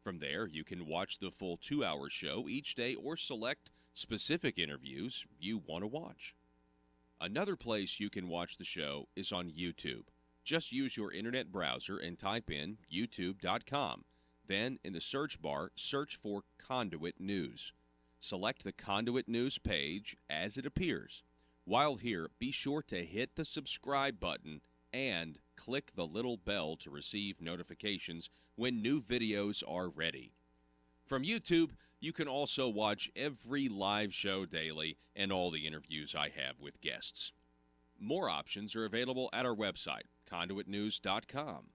From there, you can watch the full 2-hour show each day or select specific interviews you want to watch. Another place you can watch the show is on YouTube. Just use your internet browser and type in youtube.com. Then, in the search bar, search for Conduit News. Select the Conduit News page as it appears. While here, be sure to hit the subscribe button and click the little bell to receive notifications when new videos are ready. From YouTube, you can also watch every live show daily and all the interviews I have with guests. More options are available at our website, conduitnews.com.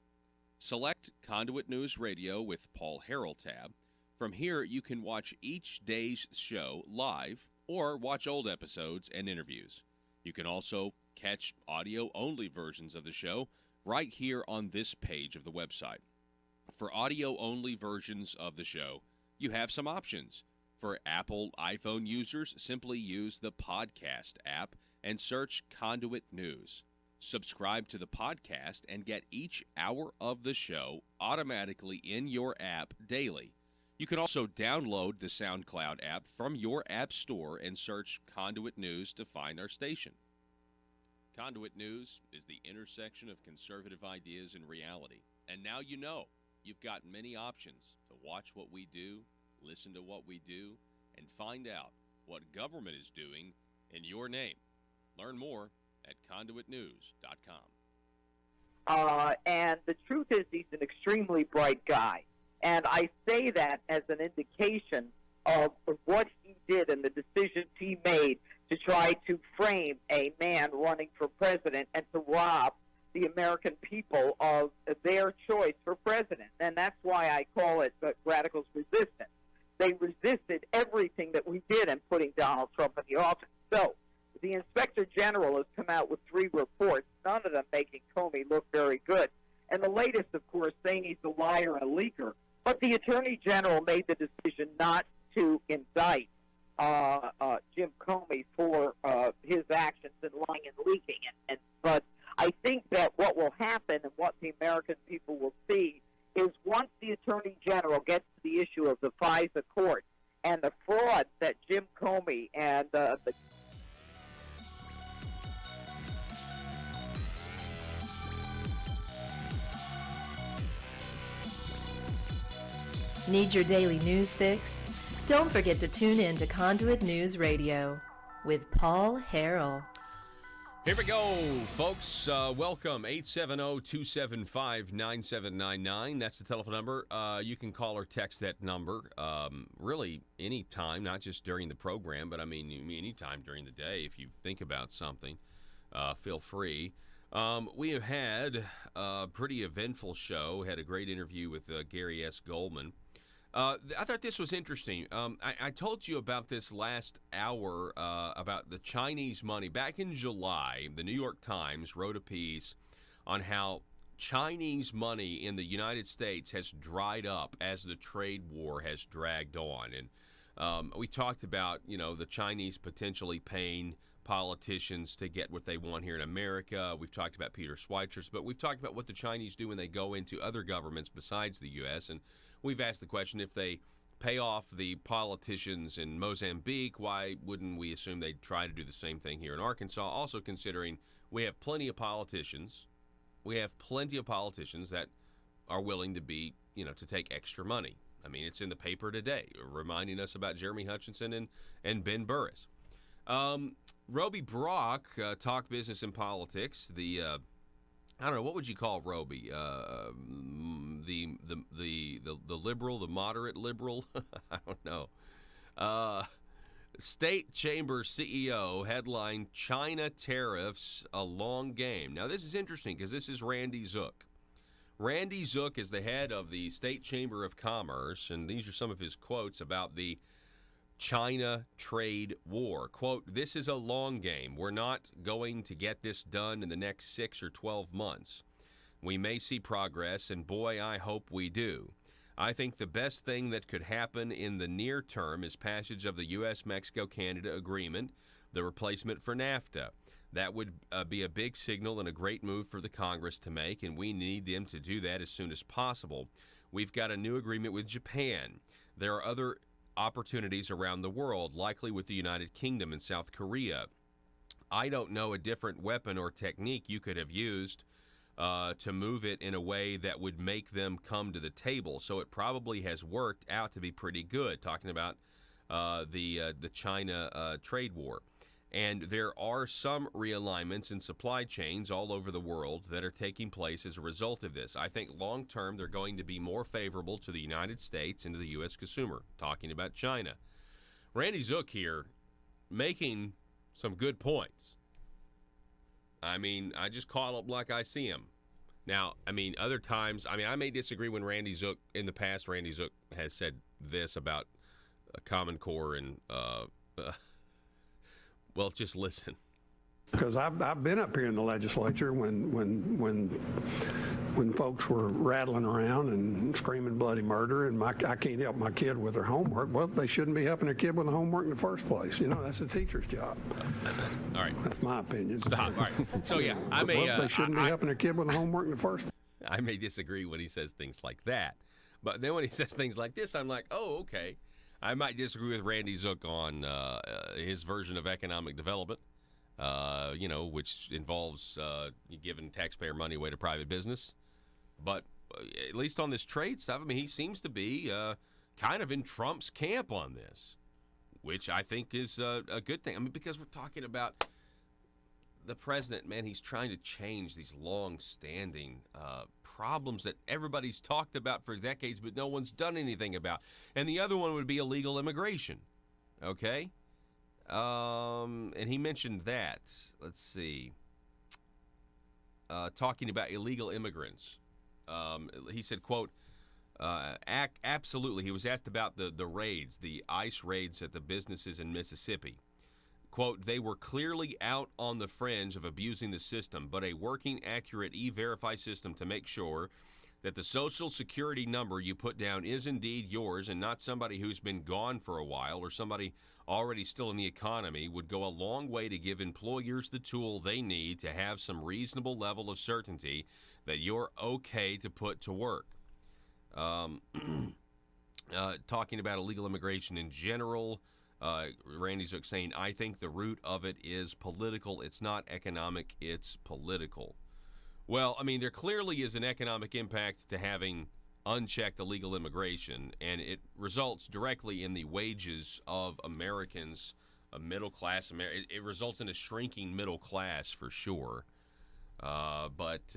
Select Conduit News Radio with Paul Harrell tab. From here, you can watch each day's show live or watch old episodes and interviews. You can also catch audio-only versions of the show right here on this page of the website. For audio-only versions of the show, you have some options. For Apple iPhone users, simply use the podcast app and search Conduit News. Subscribe to the podcast and get each hour of the show automatically in your app daily. You can also download the SoundCloud app from your app store and search Conduit News to find our station. Conduit News is the intersection of conservative ideas and reality. And now you know. You've got many options to watch what we do, listen to what we do, and find out what government is doing in your name. Learn more at conduitnews.com. And the truth is, he's an extremely bright guy. And I say that as an indication of what he did and the decisions he made to try to frame a man running for president and to rob the American people of their choice for president. And that's why I call it the radicals' resistance. They resisted everything that we did in putting Donald Trump in the office. So the Inspector General has come out with 3 reports, none of them making Comey look very good. And the latest, of course, saying he's a liar and a leaker. But the Attorney General made the decision not to indict Jim Comey for his actions in lying and leaking. But I think that what will happen and what the American people will see is once the Attorney General gets to the issue of the FISA court and the fraud that Jim Comey and the Need your daily news fix? Don't forget to tune in to Conduit News Radio with Paul Harrell. Here we go, folks. Welcome, 870-275-9799. That's the telephone number. You can call or text that number really any time, not just during the program, but I mean any time during the day. If you think about something, feel free. We have had a pretty eventful show. Had a great interview with Gary S. Goldman. I thought this was interesting. I told you about this last hour about the Chinese money. Back in July, the New York Times wrote a piece on how Chinese money in the United States has dried up as the trade war has dragged on. And we talked about, the Chinese potentially paying politicians to get what they want here in America. We've talked about Peter Schweizer's, but we've talked about what the Chinese do when they go into other governments besides the U.S., and we've asked the question, if they pay off the politicians in Mozambique, why wouldn't we assume they'd try to do the same thing here in Arkansas? Also considering we have plenty of politicians. We have plenty of politicians that are willing to be, to take extra money. I mean, it's in the paper today, reminding us about Jeremy Hutchinson and Ben Burris. Roby Brock, Talk Business and Politics. The I don't know, what would you call Roby? The liberal, the moderate liberal? I don't know. State Chamber CEO headline: China tariffs a long game. Now this is interesting because this is Randy Zook. Randy Zook is the head of the State Chamber of Commerce, and these are some of his quotes about the China trade war. Quote, "This is a long game. We're not going to get this done in the next 6 or 12 months. We may see progress, and boy, I hope we do. I think the best thing that could happen in the near term is passage of the U.S.-Mexico-Canada agreement, the replacement for NAFTA. That would be a big signal and a great move for the Congress to make, and we need them to do that as soon as possible. We've got a new agreement with Japan. There are other opportunities around the world, likely with the United Kingdom and South Korea. I don't know a different weapon or technique you could have used to move it in a way that would make them come to the table. So it probably has worked out to be pretty good, talking about the China trade war. And there are some realignments in supply chains all over the world that are taking place as a result of this. I think long term they're going to be more favorable to the United States and to the U.S. consumer, talking about China. Randy Zook here making some good points. I mean, I just call up like I see him. Now, I mean, other times, I may disagree when Randy Zook, in the past, Randy Zook has said this about Common Core and, well, just listen. Because I've been up here in the legislature when folks were rattling around and screaming bloody murder, and I can't help my kid with their homework. Well, they shouldn't be helping their kid with the homework in the first place. You know, that's a teacher's job. All right. That's my opinion. Stop. All right. So, yeah, they shouldn't be helping their kid with the homework in the first place. I may disagree when he says things like that. But then when he says things like this, I'm like, oh, okay. I might disagree with Randy Zook on his version of economic development. Which involves giving taxpayer money away to private business. But at least on this trade stuff, he seems to be kind of in Trump's camp on this, which I think is a good thing. Because we're talking about the president, man, he's trying to change these long-standing problems that everybody's talked about for decades, but no one's done anything about. And the other one would be illegal immigration, okay? And he mentioned that. Let's see. Talking about illegal immigrants. He said, quote, absolutely. He was asked about the raids, the ICE raids at the businesses in Mississippi. Quote, they were clearly out on the fringe of abusing the system, but a working, accurate E-Verify system to make sure that the Social Security number you put down is indeed yours and not somebody who's been gone for a while or somebody already still in the economy would go a long way to give employers the tool they need to have some reasonable level of certainty that you're okay to put to work. Talking about illegal immigration in general, Randy Zook saying, I think the root of it is political. It's not economic, it's political. Well, there clearly is an economic impact to having unchecked illegal immigration, and it results directly in the wages of Americans, a middle class. It results in a shrinking middle class for sure. But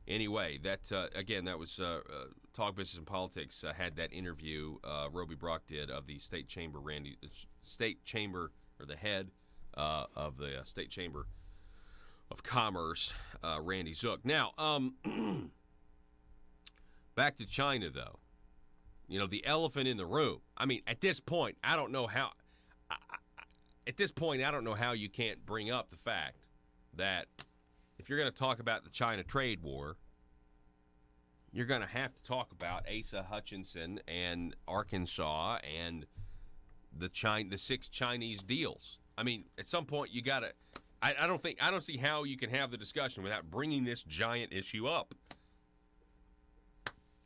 anyway, that again, that was Talk Business and Politics had that interview Roby Brock did of the state chamber, or the head of the state chamber of Commerce, Randy Zook. Now, back to China, though. The elephant in the room. At this point, I don't know how. At this point, I don't know how you can't bring up the fact that if you're going to talk about the China trade war, you're going to have to talk about Asa Hutchinson and Arkansas and the 6 Chinese deals. At some point, you got to. I don't see how you can have the discussion without bringing this giant issue up.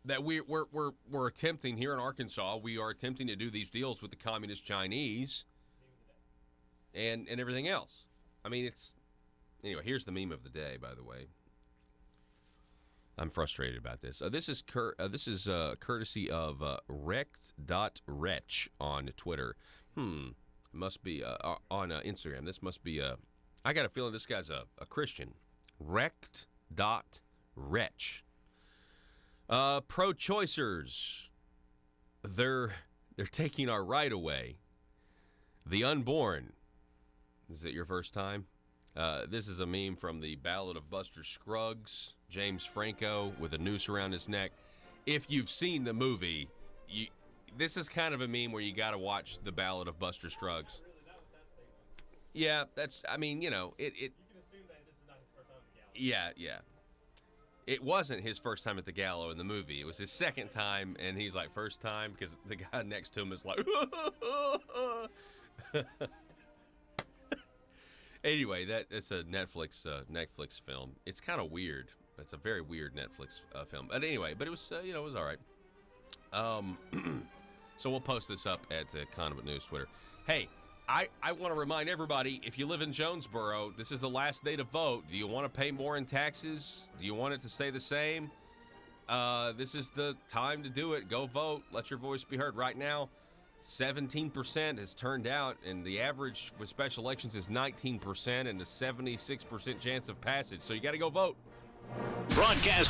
That we're attempting here in Arkansas. We are attempting to do these deals with the communist Chinese and everything else. It's anyway. Here's the meme of the day, by the way. I'm frustrated about this. This is courtesy of rect.wretch on Twitter. Must be on Instagram. This must be I got a feeling this guy's a Christian. Rect.wretch. Pro-choicers, they're taking our right away. The unborn. Is it your first time? This is a meme from the Ballad of Buster Scruggs. James Franco with a noose around his neck. If you've seen the movie, this is kind of a meme where you got to watch the Ballad of Buster Scruggs. Yeah, that's. It. You can assume that this is not his first time at the gallows. Yeah. It wasn't his first time at the gallows in the movie. It was his second time, and he's like, first time, because the guy next to him is like, Anyway, it's a Netflix film. It's kind of weird. It's a very weird Netflix film. But anyway, it was it was all right. So we'll post this up at Conduit News Twitter. Hey, I want to remind everybody, if you live in Jonesboro, this is the last day to vote. Do you want to pay more in taxes? Do you want it to stay the same? This is the time to do it. Go vote. Let your voice be heard. Right now, 17% has turned out, and the average with special elections is 19% and a 76% chance of passage. So you got to go vote. Broadcast